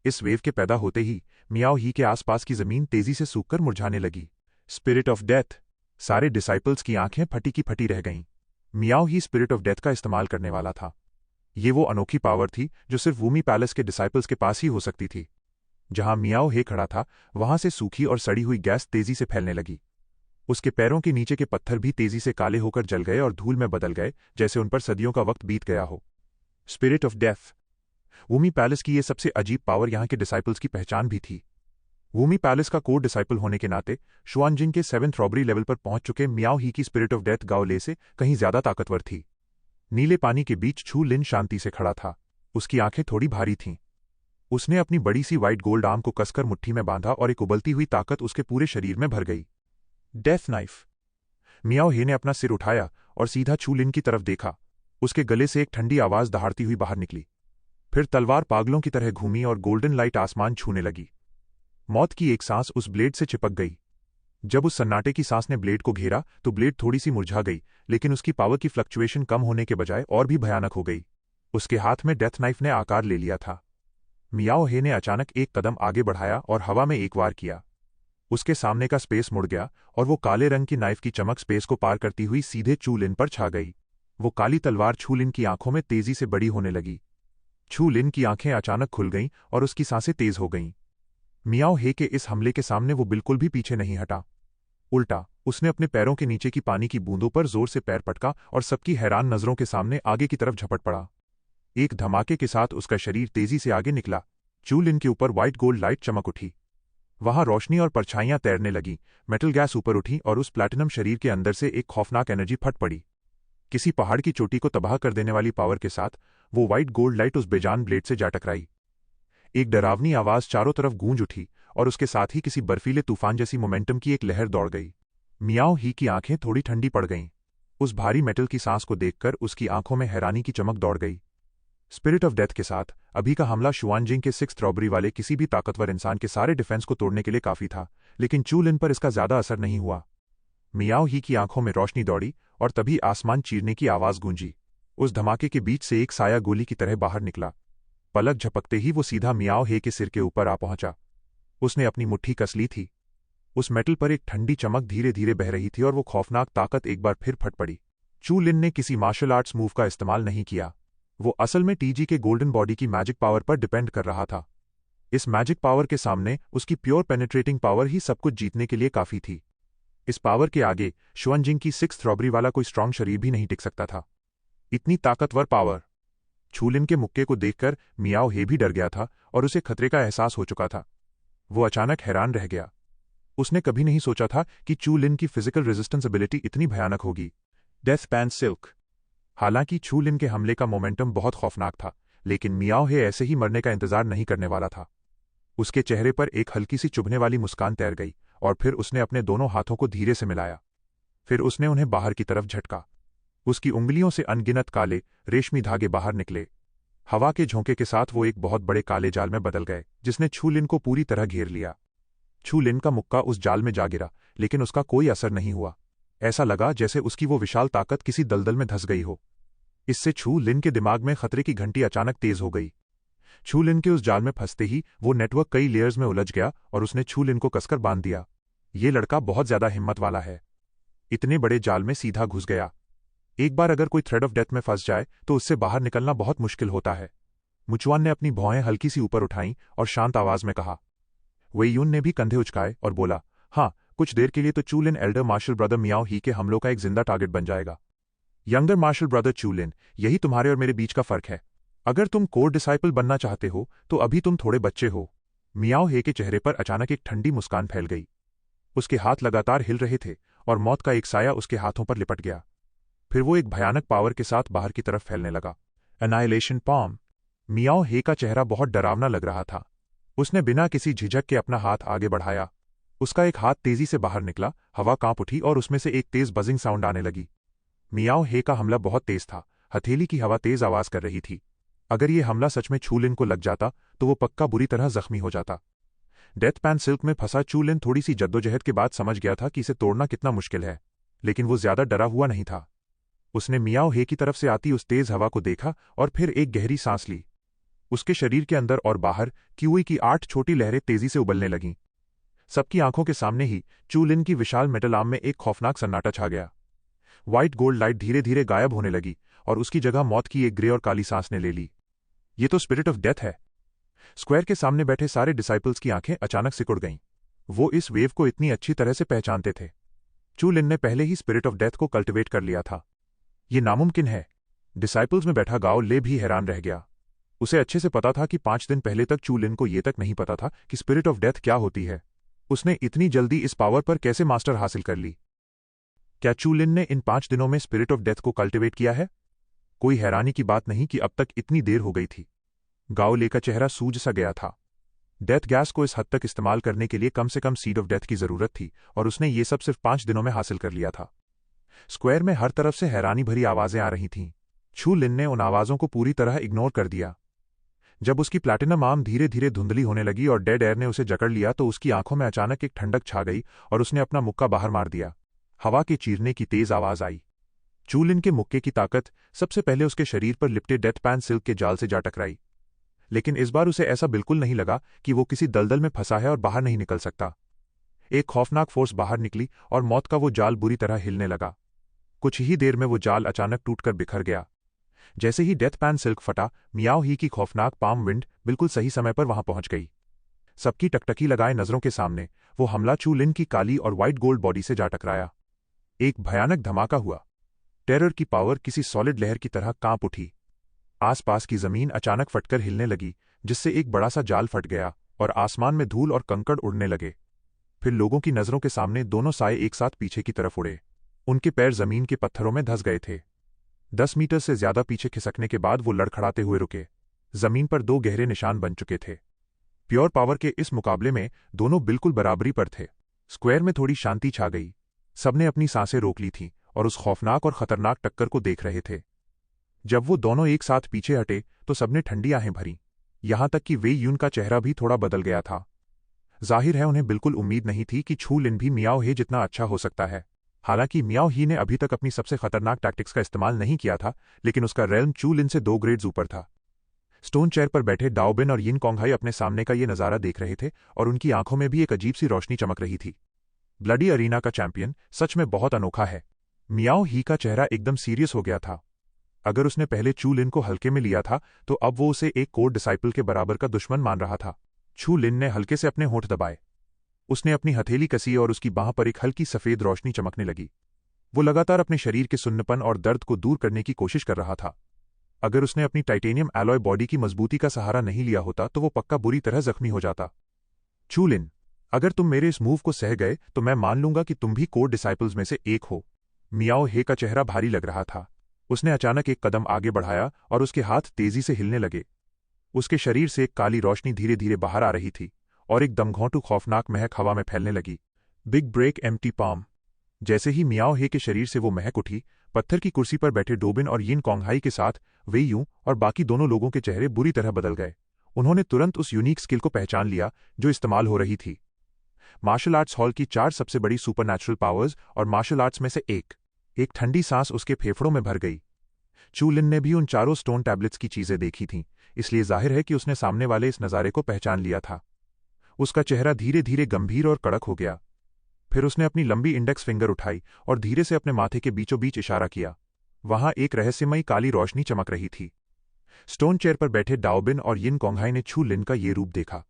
इस वेव के पैदा होते ही मियाओ ही के आसपास की जमीन तेजी से सूखकर मुरझाने लगी। Spirit of death. सारे डिसाइपल्स की आंखें फटी की फटी रह गईं। मियाओ ही स्पिरिट ऑफ डेथ का इस्तेमाल करने वाला था। ये वो अनोखी पावर थी जो सिर्फ वूमी पैलेस के डिसाइपल्स के पास ही हो सकती थी। जहां मियाओ हे खड़ा था वहां से सूखी और सड़ी हुई गैस तेजी से फैलने लगी। उसके पैरों के नीचे के पत्थर भी तेजी से काले होकर जल गए और धूल में बदल गए, जैसे उन पर सदियों का वक्त बीत गया हो। Spirit of death. वूमी पैलेस की ये सबसे अजीब पावर यहां के डिसाइपल्स की पहचान भी थी। वूमी पैलेस का कोर डिसाइपल होने के नाते शुआनजिंग के 7th रॉबरी लेवल पर पहुंच चुके मियाओ ही की स्पिरिट ऑफ डेथ गाओ ले से कहीं ज्यादा ताकतवर थी। नीले पानी के बीच छू लिन शांति से खड़ा था। उसकी आंखें थोड़ी भारी थीं। उसने अपनी बड़ी सी व्हाइट गोल्ड आर्म को कसकर मुट्ठी में बांधा और एक उबलती हुई ताकत उसके पूरे शरीर में भर गई। Death knife. मियाओ हे ने अपना सिर उठाया और सीधा छू लिन की तरफ देखा। उसके गले से एक ठंडी आवाज दहाड़ती हुई बाहर निकली। फिर तलवार पागलों की तरह घूमी और गोल्डन लाइट आसमान छूने लगी। मौत की एक सांस उस ब्लेड से चिपक गई। जब उस सन्नाटे की सांस ने ब्लेड को घेरा तो ब्लेड थोड़ी सी मुरझा गई, लेकिन उसकी पावर की फ्लक्चुएशन कम होने के बजाय और भी भयानक हो गई। उसके हाथ में डेथ नाइफ ने आकार ले लिया था। मियाओ हे ने अचानक एक कदम आगे बढ़ाया और हवा में एक वार किया। उसके सामने का स्पेस मुड़ गया और वो काले रंग की नाइफ की चमक स्पेस को पार करती हुई सीधे छू लिन पर छा गई। वो काली तलवार छू लिन की आंखों में तेजी से बड़ी होने लगी। छू लिन की आंखें अचानक खुल गईं और उसकी सांसें तेज हो गईं। मियाओ हे के इस हमले के सामने वो बिल्कुल भी पीछे नहीं हटा। उल्टा उसने अपने पैरों के नीचे की पानी की बूंदों पर जोर से पैर पटका और सबकी हैरान नजरों के सामने आगे की तरफ झपट पड़ा। एक धमाके के साथ उसका शरीर तेजी से आगे निकला। चू लिन के ऊपर व्हाइट गोल्ड लाइट चमक उठी। वहां रोशनी और परछाइयां तैरने लगी। मेटल गैस ऊपर उठी और उस प्लैटिनम शरीर के अंदर से एक खौफनाक एनर्जी फट पड़ी। किसी पहाड़ की चोटी को तबाह कर देने वाली पावर के साथ वो व्हाइट गोल्ड लाइट उस बेजान ब्लेड से जा टकराई। एक डरावनी आवाज चारों तरफ गूंज उठी और उसके साथ ही किसी बर्फीले तूफान जैसी मोमेंटम की एक लहर दौड़ गई। मियाओ ही की आंखें थोड़ी ठंडी पड़ गईं। उस भारी मेटल की सांस को देखकर उसकी आंखों में हैरानी की चमक दौड़ गई। स्पिरिट ऑफ डेथ के साथ अभी का हमला शुआनजिंग के 6th रॉबरी वाले किसी भी ताकतवर इंसान के सारे डिफेंस को तोड़ने के लिए काफी था, लेकिन चू लिन पर इसका ज्यादा असर नहीं हुआ। मियाओ ही की आंखों में रोशनी दौड़ी और तभी आसमान चीरने की आवाज गूंजी। उस धमाके के बीच से एक साया गोली की तरह बाहर निकला। पलक झपकते ही वो सीधा मियाओ हे के सिर के ऊपर आ पहुंचा। उसने अपनी मुट्ठी कस ली थी। उस मेटल पर एक ठंडी चमक धीरे धीरे बह रही थी और वो खौफनाक ताकत एक बार फिर फट पड़ी। चू लिन ने किसी मार्शल आर्ट्स मूव का इस्तेमाल नहीं किया। वो असल में टीजी के गोल्डन बॉडी की मैजिक पावर पर डिपेंड कर रहा था। इस मैजिक पावर के सामने उसकी प्योर पेनिट्रेटिंग पावर ही सब कुछ जीतने के लिए काफी थी। इस पावर के आगे शुआनजिंग की 6th रॉबरी वाला कोई स्ट्रांग शरीर भी नहीं टिक सकता था। इतनी ताकतवर पावर। छू लिन के मुक्के को देखकर मियाओ हे भी डर गया था और उसे खतरे का एहसास हो चुका था। वो अचानक हैरान रह गया। उसने कभी नहीं सोचा था कि चू लिन की फिजिकल रेजिस्टेंस एबिलिटी इतनी भयानक होगी। Death pan silk. हालांकि छू लिन के हमले का मोमेंटम बहुत खौफनाक था, लेकिन मियाओ हे ऐसे ही मरने का इंतजार नहीं करने वाला था। उसके चेहरे पर एक हल्की सी चुभने वाली मुस्कान तैर गई और फिर उसने अपने दोनों हाथों को धीरे से मिलाया। फिर उसने उन्हें बाहर की तरफ झटका। उसकी उंगलियों से अनगिनत काले रेशमी धागे बाहर निकले। हवा के झोंके के साथ वो एक बहुत बड़े काले जाल में बदल गए, जिसने छू लिन को पूरी तरह घेर लिया। छू लिन का मुक्का उस जाल में जा गिरा, लेकिन उसका कोई असर नहीं हुआ। ऐसा लगा जैसे उसकी वो विशाल ताकत किसी दलदल में धंस गई हो। इससे छू लिन के दिमाग में खतरे की घंटी अचानक तेज हो गई। छू लिन के उस जाल में फंसते ही वो नेटवर्क कई लेयर्स में उलझ गया और उसने छू लिन को कसकर बांध दिया। ये लड़का बहुत ज्यादा हिम्मत वाला है। इतने बड़े जाल में सीधा घुस गया। एक बार अगर कोई थ्रेड ऑफ डेथ में फंस जाए तो उससे बाहर निकलना बहुत मुश्किल होता है। मुचुआन ने अपनी भौहें हल्की सी ऊपर उठाईं और शांत आवाज में कहा। वेई यून ने भी कंधे उचकाए और बोला, हाँ, कुछ देर के लिए तो चू लिन एल्डर मार्शल ब्रदर मियाओ ही के हमलों का एक जिंदा टारगेट बन जाएगा। यंगर मार्शल ब्रदर चू लिन, यही तुम्हारे और मेरे बीच का फर्क है। अगर तुम कोर डिसाइपल बनना चाहते हो तो अभी तुम थोड़े बच्चे हो। मियाओ हे के चेहरे पर अचानक एक ठंडी मुस्कान फैल गई। उसके हाथ लगातार हिल रहे थे और मौत का एक साया उसके हाथों पर लिपट गया। फिर वो एक भयानक पावर के साथ बाहर की तरफ फैलने लगा। एनाइलेशन पॉम। मियाओ हे का चेहरा बहुत डरावना लग रहा था। उसने बिना किसी झिझक के अपना हाथ आगे बढ़ाया। उसका एक हाथ तेजी से बाहर निकला, हवा कांप उठी और उसमें से एक तेज बजिंग साउंड आने लगी। मियाओ हे का हमला बहुत तेज था। हथेली की हवा तेज आवाज कर रही थी। अगर ये हमला सच में छू लिन को लग जाता तो वो पक्का बुरी तरह जख्मी हो जाता। डेथ पैन सिल्क में फंसा चू लिन थोड़ी सी जद्दोजहद के बाद समझ गया था कि इसे तोड़ना कितना मुश्किल है, लेकिन वो ज्यादा डरा हुआ नहीं था। उसने मियाओ हे की तरफ से आती उस तेज हवा को देखा और फिर एक गहरी सांस ली। उसके शरीर के अंदर और बाहर क्यूई की 8 छोटी लहरें तेजी से उबलने लगीं। सबकी आंखों के सामने ही चू लिन की विशाल मेटल आर्म में एक खौफनाक सन्नाटा छा गया। व्हाइट गोल्ड लाइट धीरे धीरे गायब होने लगी और उसकी जगह मौत की एक ग्रे और काली सांस ने ले ली। ये तो स्पिरिट ऑफ डेथ है। स्क्वायर के सामने बैठे सारे डिसाइपल्स की आंखें अचानक सिकुड़ गईं। वो इस वेव को इतनी अच्छी तरह से पहचानते थे। चू लिन ने पहले ही स्पिरिट ऑफ डेथ को कल्टिवेट कर लिया था। ये नामुमकिन है। डिसाइपल्स में बैठा गाओ ले भी हैरान रह गया। उसे अच्छे से पता था कि 5 दिन पहले तक चू लिन को ये तक नहीं पता था कि स्पिरिट ऑफ डेथ क्या होती है। उसने इतनी जल्दी इस पावर पर कैसे मास्टर हासिल कर ली? क्या चू लिन ने इन 5 दिनों में स्पिरिट ऑफ डेथ को कल्टिवेट किया है? कोई हैरानी की बात नहीं कि अब तक इतनी देर हो गई थी। गाओ ले का चेहरा सूज सा गया था। डेथ गैस को इस हद तक इस्तेमाल करने के लिए कम से कम सीड ऑफ डेथ की जरूरत थी और उसने ये सब सिर्फ 5 दिनों में हासिल कर लिया था। स्क्वायर में हर तरफ से हैरानी भरी आवाजें आ रही थीं। चू लिन ने उन आवाजों को पूरी तरह इग्नोर कर दिया। जब उसकी प्लैटिनम आर्म धीरे धीरे धुंधली होने लगी और डेड एयर ने उसे जकड़ लिया तो उसकी आंखों में अचानक एक ठंडक छा गई और उसने अपना मुक्का बाहर मार दिया। हवा के चीरने की तेज आवाज आई। चू लिन के मुक्के की ताकत सबसे पहले उसके शरीर पर लिपटे डेथ पैन सिल्क के जाल से जा टकराई। लेकिन इस बार उसे ऐसा बिल्कुल नहीं लगा कि वो किसी दलदल में फंसा है और बाहर नहीं निकल सकता। एक खौफनाक फोर्स बाहर निकली और मौत का वो जाल बुरी तरह हिलने लगा। कुछ ही देर में वो जाल अचानक टूटकर बिखर गया। जैसे ही डेथ पैन सिल्क फटा, मियाओ ही की खौफनाक पाम विंड बिल्कुल सही समय पर वहां पहुंच गई। सबकी टकटकी लगाए नजरों के सामने वो हमला चू लिन की काली और व्हाइट गोल्ड बॉडी से जा टकराया। एक भयानक धमाका हुआ। टेरर की पावर किसी सॉलिड लहर की तरह कांप उठी। आसपास की जमीन अचानक फटकर हिलने लगी, जिससे एक बड़ा सा जाल फट गया और आसमान में धूल और कंकड़ उड़ने लगे। फिर लोगों की नजरों के सामने दोनों साए एक साथ पीछे की तरफ उड़े। उनके पैर जमीन के पत्थरों में धंस गए थे। 10 मीटर से ज्यादा पीछे खिसकने के बाद वो लड़खड़ाते हुए रुके। जमीन पर 2 गहरे निशान बन चुके थे। प्योर पावर के इस मुकाबले में दोनों बिल्कुल बराबरी पर थे। स्क्वायर में थोड़ी शांति छा गई। सबने अपनी सांसें रोक ली थीं और उस खौफनाक और खतरनाक टक्कर को देख रहे थे। जब वो दोनों एक साथ पीछे हटे तो सबने ठंडी आहें भरीं। यहां तक कि वे यून का चेहरा भी थोड़ा बदल गया था। जाहिर है उन्हें बिल्कुल उम्मीद नहीं थी कि छू लिन भी मियाओ हे जितना अच्छा हो सकता है। हालांकि मियाओ ही ने अभी तक अपनी सबसे खतरनाक टैक्टिक्स का इस्तेमाल नहीं किया था, लेकिन उसका रेल्म चू लिन से 2 ग्रेड्स ऊपर था। स्टोन चेयर पर बैठे डाओबिन और यिन कोंगहाई अपने सामने का ये नजारा देख रहे थे और उनकी आंखों में भी एक अजीब सी रोशनी चमक रही थी। ब्लडी अरीना का चैंपियन सच में बहुत अनोखा है। मियाओ ही का चेहरा एकदम सीरियस हो गया था। अगर उसने पहले चू लिन को हल्के में लिया था तो अब वो उसे एक कोर डिसाइपल के बराबर का दुश्मन मान रहा था। चू लिन ने हल्के से अपने होंठ दबाए। उसने अपनी हथेली कसी और उसकी बांह पर एक हल्की सफेद रोशनी चमकने लगी। वो लगातार अपने शरीर के सुन्नपन और दर्द को दूर करने की कोशिश कर रहा था। अगर उसने अपनी टाइटेनियम एलॉय बॉडी की मजबूती का सहारा नहीं लिया होता तो वो पक्का बुरी तरह जख्मी हो जाता। चू लिन, अगर तुम मेरे इस मूव को सह गए तो मैं मान लूंगा कि तुम भी कोर डिसाइपल्स में से एक हो। मियाओ हे का चेहरा भारी लग रहा था। उसने अचानक एक कदम आगे बढ़ाया और उसके हाथ तेजी से हिलने लगे। उसके शरीर से एक काली रोशनी धीरे धीरे बाहर आ रही थी और एक दमघोंटू खौफनाक महक हवा में फैलने लगी। Big break empty palm. जैसे ही मियाओ हे के शरीर से वो महक उठी, पत्थर की कुर्सी पर बैठे डोबिन और यिन कोंगहाई के साथ वे यूं और बाकी दोनों लोगों के चेहरे बुरी तरह बदल गए। उन्होंने तुरंत उस यूनिक स्किल को पहचान लिया जो इस्तेमाल हो रही थी। मार्शल आर्ट्स हॉल की 4 सबसे बड़ी सुपरनैचुरल पावर्स और मार्शल आर्ट्स में से एक ठंडी सांस उसके फेफड़ों में भर गई। चू लिन ने भी उन 4 स्टोन टैबलेट्स की चीजें देखी थीं, इसलिए जाहिर है कि उसने सामने वाले इस नज़ारे को पहचान लिया था। उसका चेहरा धीरे धीरे गंभीर और कड़क हो गया। फिर उसने अपनी लंबी इंडेक्स फिंगर उठाई और धीरे से अपने माथे के बीचों बीच इशारा किया। वहां एक रहस्यमयी काली रोशनी चमक रही थी। स्टोन चेयर पर बैठे डाओबिन और यिन कोंगहाई ने चू लिन का ये रूप देखा।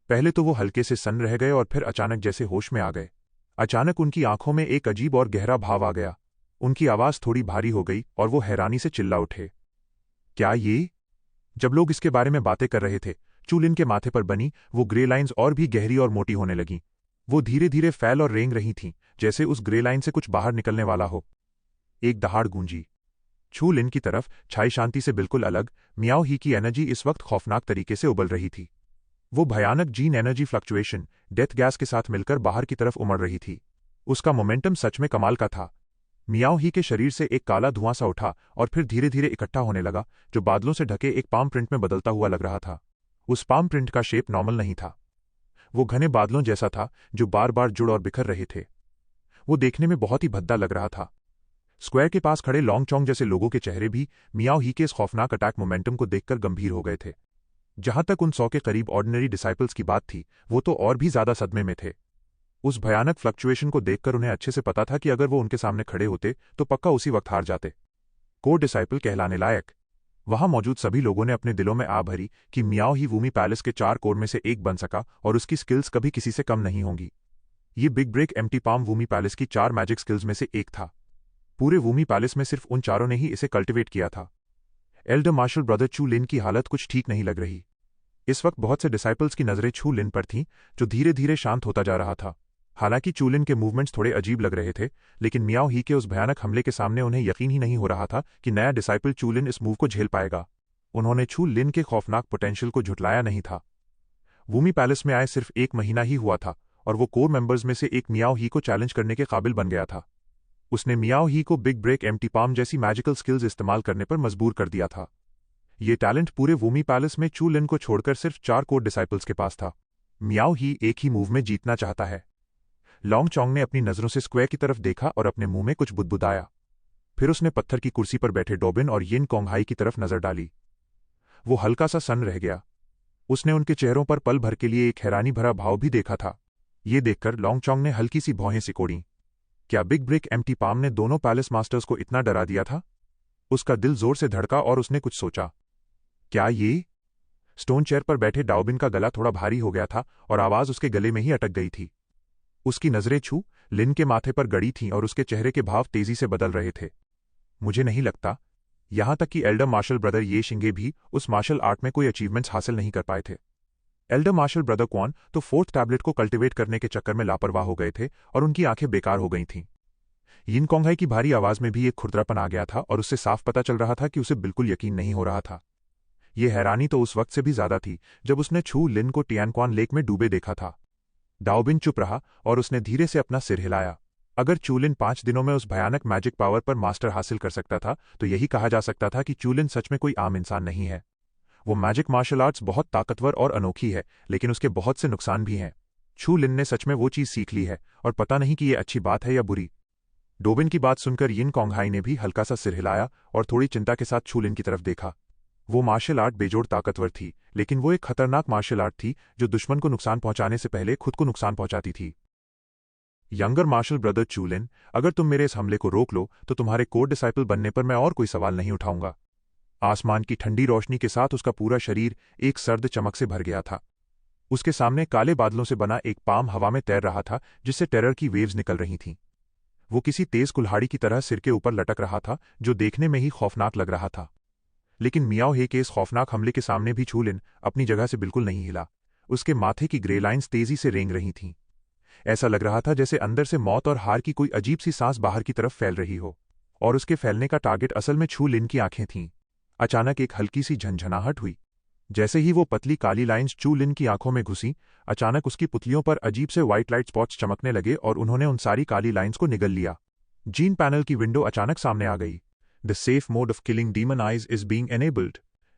पहले तो वो हल्के से सन्न रह गए और फिर अचानक जैसे होश में आ गए। अचानक उनकी आंखों में एक अजीब और गहरा भाव आ गया। उनकी आवाज थोड़ी भारी हो गई और वो हैरानी से चिल्ला उठे, क्या ये? जब लोग इसके बारे में बातें कर रहे थे, चू लिन के माथे पर बनी वो ग्रे लाइंस और भी गहरी और मोटी होने लगीं। वो धीरे धीरे फैल और रेंग रही थीं, जैसे उस ग्रे लाइन से कुछ बाहर निकलने वाला हो। एक दहाड़ गूंजी। चू लिन की तरफ छाई शांति से बिल्कुल अलग मियाओ ही की एनर्जी इस वक्त खौफनाक तरीके से उबल रही थी। वो भयानक gene energy fluctuation death gas के साथ मिलकर बाहर की तरफ उमड़ रही थी। उसका मोमेंटम सच में कमाल का था। मियाओ ही के शरीर से एक काला धुआं सा उठा और फिर धीरे धीरे इकट्ठा होने लगा, जो बादलों से ढके एक पाम प्रिंट में बदलता हुआ लग रहा था। उस पाम प्रिंट का शेप नॉर्मल नहीं था। वो घने बादलों जैसा था जो बार बार जुड़ और बिखर रहे थे। वो देखने में बहुत ही भद्दा लग रहा था। स्क्वायर के पास खड़े लॉन्ग चोंग जैसे लोगों के चेहरे भी मियाओ ही के इस खौफनाक अटैक मोमेंटम को देखकर गंभीर हो गए थे। जहां तक उन 100 के करीब ऑर्डिनरी डिसाइपल्स की बात थी, वो तो और भी ज्यादा सदमे में थे। उस भयानक फ्लक्चुएशन को देखकर उन्हें अच्छे से पता था कि अगर वो उनके सामने खड़े होते तो पक्का उसी वक्त हार जाते। कोर डिसाइपल कहलाने लायक। वहां मौजूद सभी लोगों ने अपने दिलों में आ भरी कि मियाओ ही वूमी पैलेस के 4 कोर में से एक बन सका और उसकी स्किल्स कभी किसी से कम नहीं होंगी। ये बिग ब्रेक एम्प्टी पाम वूमी पैलेस की 4 मैजिक स्किल्स में से एक था। पूरे वूमी पैलेस में सिर्फ उन चारों ने ही इसे कल्टिवेट किया था। एल्डर मार्शल ब्रदर चू लिन की हालत कुछ ठीक नहीं लग रही। इस वक्त बहुत से डिसाइपल्स की नजरें चू लिन पर थीं, जो धीरे धीरे शांत होता जा रहा था। हालांकि चू लिन के मूवमेंट्स थोड़े अजीब लग रहे थे, लेकिन मियाओ ही के उस भयानक हमले के सामने उन्हें यकीन ही नहीं हो रहा था कि नया डिसाइपल चू लिन इस मूव को झेल पाएगा। उन्होंने चू लिन के खौफनाक पोटेंशियल को झुटलाया नहीं था। वूमी पैलेस में आए सिर्फ 1 महीना ही हुआ था और वो कोर मेंबर्स में से एक मियाओ ही को चैलेंज करने के काबिल बन गया था। उसने मियाओ ही को बिग ब्रेक एम्प्टी पाम जैसी मैजिकल स्किल्स इस्तेमाल करने पर मजबूर कर दिया था। ये टैलेंट पूरे वूमी पैलेस में चू लिन को छोड़कर सिर्फ 4 कोर डिसाइपल्स के पास था। मियाओ ही एक ही मूव में जीतना चाहता है। लॉन्ग चोंग ने अपनी नजरों से स्क्वायर की तरफ देखा और अपने मुंह में कुछ बुदबुदाया। फिर उसने पत्थर की कुर्सी पर बैठे डोबिन और यिन कोंगहाई की तरफ नजर डाली। वो हल्का सा सन्न रह गया। उसने उनके चेहरों पर पल भर के लिए एक हैरानी भरा भाव भी देखा था। ये देखकर लॉन्ग चोंग ने हल्की सी भौहें सिकोड़ी। क्या बिग ब्रेक एम्प्टी पाम ने दोनों पैलेस मास्टर्स को इतना डरा दिया था? उसका दिल जोर से धड़का और उसने कुछ सोचा। क्या ये? स्टोन चेयर पर बैठे डाओबिन का गला थोड़ा भारी हो गया था और आवाज उसके गले में ही अटक गई थी। उसकी नजरें छू लिन के माथे पर गड़ी थीं और उसके चेहरे के भाव तेजी से बदल रहे थे। मुझे नहीं लगता। यहां तक कि एल्डर मार्शल ब्रदर ये शिंगे भी उस मार्शल आर्ट में कोई अचीवमेंट्स हासिल नहीं कर पाए थे। एल्डर मार्शल ब्रदर क्वान तो 4th टैबलेट को कल्टिवेट करने के चक्कर में लापरवाह हो गए थे और उनकी आंखें बेकार हो गई थीं। यिन कोंगहाई की भारी आवाज में भी एक खुरदरापन आ गया था और उससे साफ पता चल रहा था कि उसे बिल्कुल यकीन नहीं हो रहा था। ये हैरानी तो उस वक्त से भी ज्यादा थी जब उसने छू लिन को टियानक्वान लेक में डूबे देखा था। डाओबिन चुप रहा और उसने धीरे से अपना सिर हिलाया। अगर चूलिन 5 दिनों में उस भयानक मैजिक पावर पर मास्टर हासिल कर सकता था तो यही कहा जा सकता था कि चूलिन सच में कोई आम इंसान नहीं है। वो मैजिक मार्शल आर्ट्स बहुत ताकतवर और अनोखी है, लेकिन उसके बहुत से नुकसान भी हैं। चू लिन ने सच में वो चीज सीख ली है और पता नहीं कि ये अच्छी बात है या बुरी। डोबिन की बात सुनकर यिन कोंगहाई ने भी हल्का सा सिर हिलाया और थोड़ी चिंता के साथ चू लिन की तरफ देखा। वो मार्शल आर्ट बेजोड़ ताकतवर थी, लेकिन वो एक खतरनाक मार्शल आर्ट थी जो दुश्मन को नुकसान पहुंचाने से पहले खुद को नुकसान पहुंचाती थी। यंगर मार्शल ब्रदर चू लिन, अगर तुम मेरे इस हमले को रोक लो तो तुम्हारे कोर डिसाइपल बनने पर मैं और कोई सवाल नहीं उठाऊंगा। आसमान की ठंडी रोशनी के साथ उसका पूरा शरीर एक सर्द चमक से भर गया था। उसके सामने काले बादलों से बना एक पाम हवा में तैर रहा था, जिससे टेरर की वेव्स निकल रही थीं। वो किसी तेज कुल्हाड़ी की तरह सिर के ऊपर लटक रहा था, जो देखने में ही खौफनाक लग रहा था। लेकिन मियाओ हे के इस खौफनाक हमले के सामने भी चू लिन अपनी जगह से बिल्कुल नहीं हिला। उसके माथे की ग्रे लाइन्स तेजी से रेंग रही थीं। ऐसा लग रहा था जैसे अंदर से मौत और हार की कोई अजीब सी सांस बाहर की तरफ फैल रही हो, और उसके फैलने का टारगेट असल में चू लिन की आंखें थीं। अचानक एक हल्की सी झंझनाहट हुई। जैसे ही वो पतली काली लाइन्स चू लिन की आंखों में घुसी, अचानक उसकी पुतलियों पर अजीब से व्हाइट लाइट स्पॉट्स चमकने लगे और उन्होंने उन सारी काली लाइन्स को निगल लिया। जीन पैनल की विंडो अचानक सामने आ गई। The safe mode of killing demon eyes is being enabled.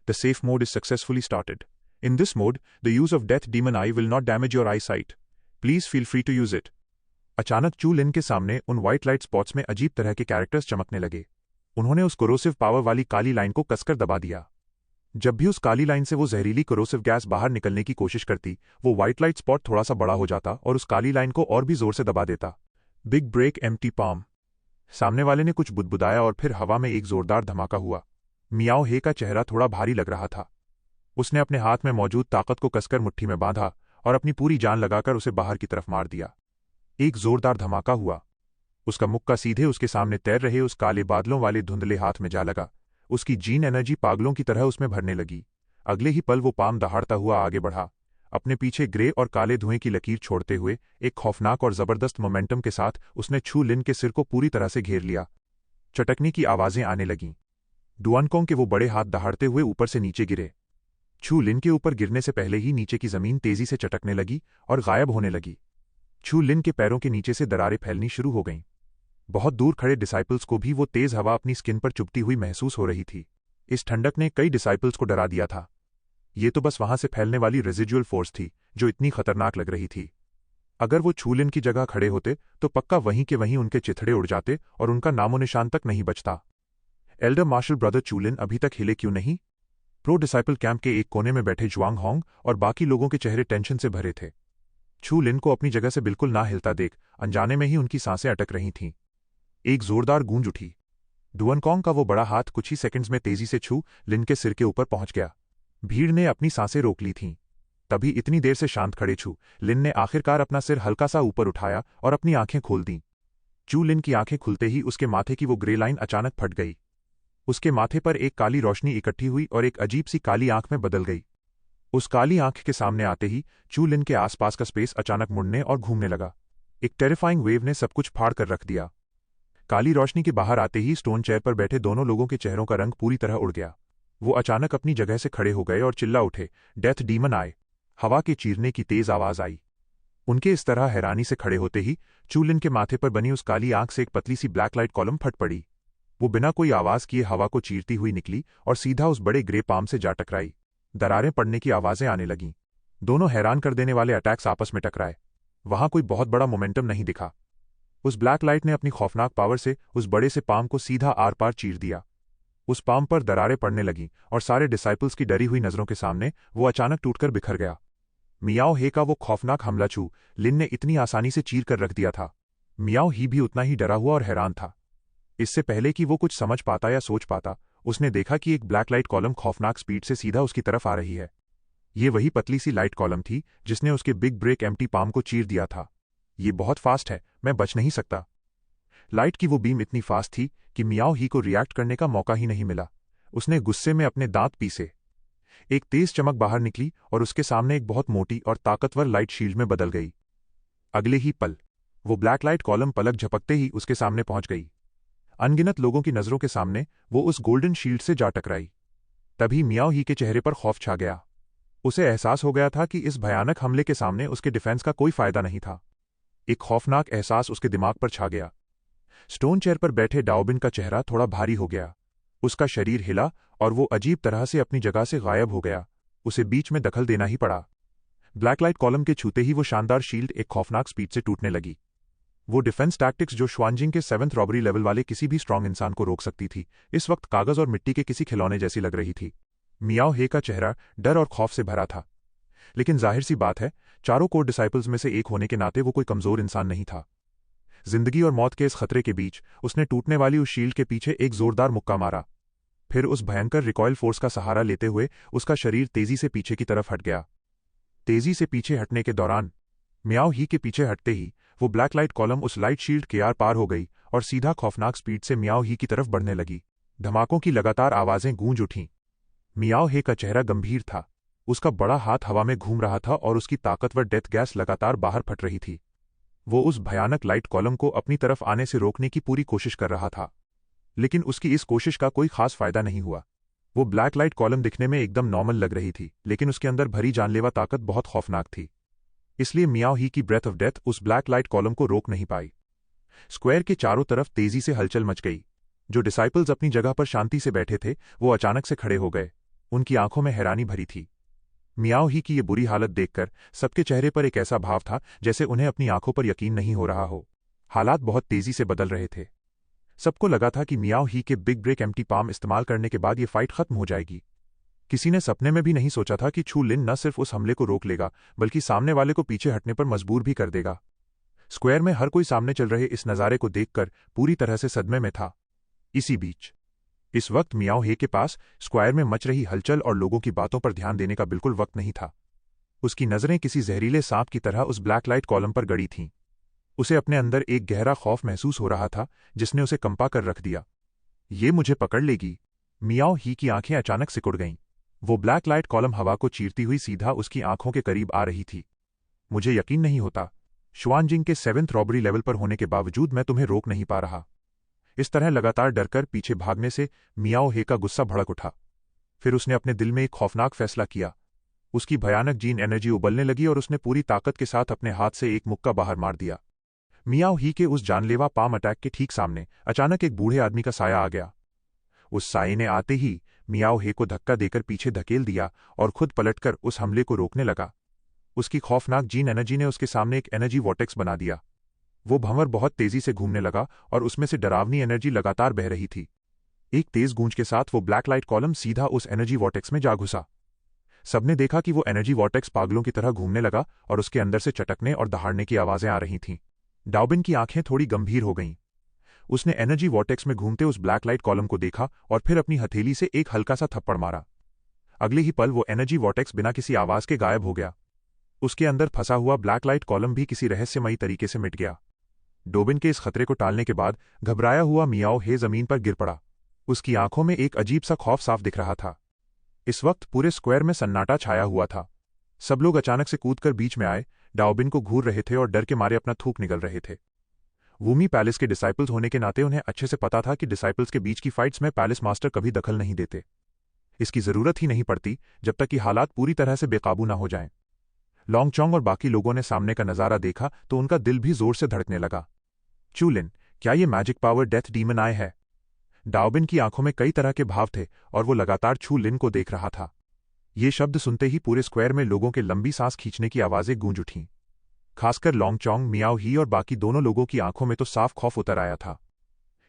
The safe mode is successfully started. In this mode, the use of death demon eye will not damage your eyesight. Please feel free to use it. अचानक चू लिन के सामने उन white light spots में अजीब तरह के characters चमकने लगे। उन्होंने उस कोरोसिव पावर वाली काली लाइन को कसकर दबा दिया। जब भी उस काली लाइन से वो जहरीली कोरोसिव गैस बाहर निकलने की कोशिश करती, वो व्हाइट लाइट स्पॉट थोड़ा सा बड़ा हो जाता और उस काली लाइन को और भी जोर से दबा देता। Big break empty palm. सामने वाले ने कुछ बुदबुदाया और फिर हवा में एक जोरदार धमाका हुआ। मियाओ हे का चेहरा थोड़ा भारी लग रहा था। उसने अपने हाथ में मौजूद ताकत को कसकर मुट्ठी में बांधा और अपनी पूरी जान लगाकर उसे बाहर की तरफ मार दिया। एक जोरदार धमाका हुआ। उसका मुक्का सीधे उसके सामने तैर रहे उस काले बादलों वाले धुंधले हाथ में जा लगा। उसकी जीन एनर्जी पागलों की तरह उसमें भरने लगी। अगले ही पल वो पाम दहाड़ता हुआ आगे बढ़ा, अपने पीछे ग्रे और काले धुएं की लकीर छोड़ते हुए। एक खौफनाक और जबरदस्त मोमेंटम के साथ उसने छू लिन के सिर को पूरी तरह से घेर लिया। चटकने की आवाजें आने लगीं। डुआनकोंग के वो बड़े हाथ दहाड़ते हुए ऊपर से नीचे गिरे। छू लिन के ऊपर गिरने से पहले ही नीचे की जमीन तेजी से चटकने लगी और गायब होने लगी। छू लिन के पैरों के नीचे से दरारें फैलनी शुरू हो गईं। बहुत दूर खड़े डिसाइपल्स को भी वो तेज हवा अपनी स्किन पर चुभती हुई महसूस हो रही थी। इस ठंडक ने कई डिसाइपल्स को डरा दिया था। ये तो बस वहां से फैलने वाली रेजिडुअल फोर्स थी जो इतनी खतरनाक लग रही थी। अगर वो छू लिन की जगह खड़े होते तो पक्का वहीं के वहीं उनके चिथड़े उड़ जाते और उनका नामो निशान तक नहीं बचता। एल्डर मार्शल ब्रदर चू लिन अभी तक हिले क्यों नहीं? प्रो डिसाइपल कैंप के एक कोने में बैठे जुआंग होंग और बाकी लोगों के चेहरे टेंशन से भरे थे। छू लिन को अपनी जगह से बिल्कुल ना हिलता देख अनजाने में ही उनकी सांसें अटक रही थीं। एक जोरदार गूंज उठी। डुअनकॉन्ग का वो बड़ा हाथ कुछ ही सेकंड्स में तेजी से छू लिन के सिर के ऊपर पहुंच गया। भीड़ ने अपनी सांसें रोक ली थीं। तभी इतनी देर से शांत खड़े छू लिन ने आखिरकार अपना सिर हल्का सा ऊपर उठाया और अपनी आंखें खोल दीं। चू लिन की आंखें खुलते ही उसके माथे की वो ग्रे लाइन अचानक फट गई। उसके माथे पर एक काली रोशनी इकट्ठी हुई और एक अजीब सी काली आंख में बदल गई। उस काली आंख के सामने आते ही चू लिन के आसपास का स्पेस अचानक मुड़ने और घूमने लगा। एक टेरिफाइंग वेव ने सब कुछ फाड़ कर रख दिया। काली रोशनी के बाहर आते ही स्टोन चेयर पर बैठे दोनों लोगों के चेहरों का रंग पूरी तरह उड़ गया। वो अचानक अपनी जगह से खड़े हो गए और चिल्ला उठे, डेथ डीमन आए। हवा के चीरने की तेज आवाज आई। उनके इस तरह हैरानी से खड़े होते ही चू लिन के माथे पर बनी उस काली आंख से एक पतली सी ब्लैक लाइट कॉलम फट पड़ी। वो बिना कोई आवाज किए हवा को चीरती हुई निकली और सीधा उस बड़े ग्रे पाम से जा टकराई। दरारें पड़ने की आवाजें आने लगीं। दोनों हैरान कर देने वाले अटैक्स आपस में टकराए। वहां कोई बहुत बड़ा मोमेंटम नहीं दिखा। उस ब्लैक लाइट ने अपनी खौफनाक पावर से उस बड़े से पाम को सीधा आर पार चीर दिया। उस पाम पर दरारें पड़ने लगीं और सारे डिसाइपल्स की डरी हुई नजरों के सामने वो अचानक टूटकर बिखर गया। मियाओ हे का वो खौफनाक हमला छू लिन ने इतनी आसानी से चीर कर रख दिया था। मियाओ ही भी उतना ही डरा हुआ और हैरान था। इससे पहले कि वो कुछ समझ पाता या सोच पाता, उसने देखा कि एक ब्लैक लाइट कॉलम खौफनाक स्पीड से सीधा उसकी तरफ आ रही है। ये वही पतली सी लाइट कॉलम थी जिसने उसके बिग ब्रेक एम्प्टी पाम को चीर दिया था। ये बहुत फास्ट है, मैं बच नहीं सकता। लाइट की वो बीम इतनी फास्ट थी कि मियाओ ही को रिएक्ट करने का मौका ही नहीं मिला। उसने गुस्से में अपने दांत पीसे। एक तेज चमक बाहर निकली और उसके सामने एक बहुत मोटी और ताकतवर लाइट शील्ड में बदल गई। अगले ही पल वो ब्लैक लाइट कॉलम पलक झपकते ही उसके सामने पहुंच गई। अनगिनत लोगों की नजरों के सामने वो उस गोल्डन शील्ड से जा टकराई। तभी मियाओ ही के चेहरे पर खौफ छा गया। उसे एहसास हो गया था कि इस भयानक हमले के सामने उसके डिफेंस का कोई फायदा नहीं था। एक खौफनाक एहसास उसके दिमाग पर छा गया। स्टोन चेयर पर बैठे डाओबिन का चेहरा थोड़ा भारी हो गया। उसका शरीर हिला और वो अजीब तरह से अपनी जगह से गायब हो गया। उसे बीच में दखल देना ही पड़ा। ब्लैक लाइट कॉलम के छूते ही वो शानदार शील्ड एक खौफनाक स्पीड से टूटने लगी। वो डिफेंस टैक्टिक्स जो श्वानजिंग के 7th रॉबरी लेवल वाले किसी भी स्ट्रांग इंसान को रोक सकती थी, इस वक्त कागज और मिट्टी के किसी खिलौने जैसी लग रही थी। मियाओ हे का चेहरा डर और खौफ से भरा था। लेकिन जाहिर सी बात है, चारों कोर डिसाइपल्स में से एक होने के नाते वो कोई कमजोर इंसान नहीं था। जिंदगी और मौत के इस खतरे के बीच उसने टूटने वाली उस शील्ड के पीछे एक जोरदार मुक्का मारा। फिर उस भयंकर रिकॉयल फोर्स का सहारा लेते हुए उसका शरीर तेजी से पीछे की तरफ हट गया। तेजी से पीछे हटने के दौरान मियाओ ही के पीछे हटते ही वो ब्लैक लाइट कॉलम उस लाइट शील्ड के आर पार हो गई और सीधा खौफनाक स्पीड से मियाओ ही की तरफ बढ़ने लगी। धमाकों की लगातार आवाजें गूंज उठीं। मियाओ हे का चेहरा गंभीर था। उसका बड़ा हाथ हवा में घूम रहा था और उसकी ताकतवर डेथ गैस लगातार बाहर फट रही थी। वो उस भयानक लाइट कॉलम को अपनी तरफ आने से रोकने की पूरी कोशिश कर रहा था, लेकिन उसकी इस कोशिश का कोई खास फायदा नहीं हुआ। वो ब्लैक लाइट कॉलम दिखने में एकदम नॉर्मल लग रही थी, लेकिन उसके अंदर भरी जानलेवा ताकत बहुत खौफनाक थी। इसलिए मियाओ ही की ब्रेथ ऑफ डेथ उस ब्लैक लाइट कॉलम को रोक नहीं पाई। स्क्वायर के चारों तरफ तेजी से हलचल मच गई। जो डिसाइपल्स अपनी जगह पर शांति से बैठे थे, वो अचानक से खड़े हो गए। उनकी आंखों में हैरानी भरी थी। मियाओ ही की ये बुरी हालत देखकर सबके चेहरे पर एक ऐसा भाव था जैसे उन्हें अपनी आंखों पर यकीन नहीं हो रहा हो। हालात बहुत तेजी से बदल रहे थे। सबको लगा था कि मियाओ ही के बिग ब्रेक एम्प्टी पाम इस्तेमाल करने के बाद ये फाइट खत्म हो जाएगी। किसी ने सपने में भी नहीं सोचा था कि छू लिन न सिर्फ उस हमले को रोक लेगा, बल्कि सामने वाले को पीछे हटने पर मजबूर भी कर देगा। स्क्वायर में हर कोई सामने चल रहे इस नज़ारे को देखकर पूरी तरह से सदमे में था। इसी बीच इस वक्त मियाओ हे के पास स्क्वायर में मच रही हलचल और लोगों की बातों पर ध्यान देने का बिल्कुल वक्त नहीं था। उसकी नजरें किसी जहरीले सांप की तरह उस ब्लैक लाइट कॉलम पर गड़ी थीं। उसे अपने अंदर एक गहरा खौफ महसूस हो रहा था जिसने उसे कंपा कर रख दिया। ये मुझे पकड़ लेगी। मियाओ ही की आंखें अचानक सिकुड़ गईं। वो ब्लैक लाइट कॉलम हवा को चीरती हुई सीधा उसकी आंखों के करीब आ रही थी। मुझे यकीन नहीं होता, श्वानजिंग के 7th रॉबरी लेवल पर होने के बावजूद मैं तुम्हें रोक नहीं पा रहा। इस तरह लगातार डरकर पीछे भागने से मियाओ हे का गुस्सा भड़क उठा। फिर उसने अपने दिल में एक खौफनाक फैसला किया। उसकी भयानक जीन एनर्जी उबलने लगी और उसने पूरी ताकत के साथ अपने हाथ से एक मुक्का बाहर मार दिया। मियाओ ही के उस जानलेवा पाम अटैक के ठीक सामने अचानक एक बूढ़े आदमी का साया आ गया। उस साये ने आते ही मियाओ हे को धक्का देकर पीछे धकेल दिया और खुद पलटकर उस हमले को रोकने लगा। उसकी खौफनाक जीन एनर्जी ने उसके सामने एक एनर्जी वॉर्टेक्स बना दिया। वो भंवर बहुत तेजी से घूमने लगा और उसमें से डरावनी एनर्जी लगातार बह रही थी। एक तेज गूंज के साथ वो ब्लैक लाइट कॉलम सीधा उस एनर्जी वॉर्टेक्स में जा घुसा। सबने देखा कि वो एनर्जी वॉर्टेक्स पागलों की तरह घूमने लगा और उसके अंदर से चटकने और दहाड़ने की आवाजें आ रही थीं। डाउबिन की आंखें थोड़ी गंभीर हो गईं। उसने एनर्जी वॉर्टेक्स में घूमते उस ब्लैक लाइट कॉलम को देखा और फिर अपनी हथेली से एक हल्का सा थप्पड़ मारा। अगले ही पल वो एनर्जी वॉर्टेक्स बिना किसी आवाज के गायब हो गया। उसके अंदर फंसा हुआ ब्लैक लाइट कॉलम भी किसी रहस्यमयी तरीके से मिट गया। डोबिन के इस खतरे को टालने के बाद घबराया हुआ मियाओ हे जमीन पर गिर पड़ा। उसकी आंखों में एक अजीब सा खौफ साफ दिख रहा था। इस वक्त पूरे स्क्वायर में सन्नाटा छाया हुआ था। सब लोग अचानक से कूदकर बीच में आए, डाओबिन को घूर रहे थे और डर के मारे अपना थूक निगल रहे थे। वूमी पैलेस के डिसाइपल्स होने के नाते उन्हें अच्छे से पता था कि डिसाइपल्स के बीच की फाइट्स में पैलेस मास्टर कभी दखल नहीं देते। इसकी जरूरत ही नहीं पड़ती जब तक कि हालात पूरी तरह से बेकाबू ना हो जाएं। लॉन्गचोंग और बाकी लोगों ने सामने का नजारा देखा तो उनका दिल भी जोर से धड़कने लगा। चूलिन, क्या ये मैजिक पावर डेथ डीमन आई है? डाओबिन की आंखों में कई तरह के भाव थे और वो लगातार छू लिन को देख रहा था। ये शब्द सुनते ही पूरे स्क्वायर में लोगों के लंबी सांस खींचने की आवाजें गूंज उठीं। खासकर लॉन्गचोंग, मियाओ ही और बाकी दोनों लोगों की आंखों में तो साफ खौफ उतर आया था।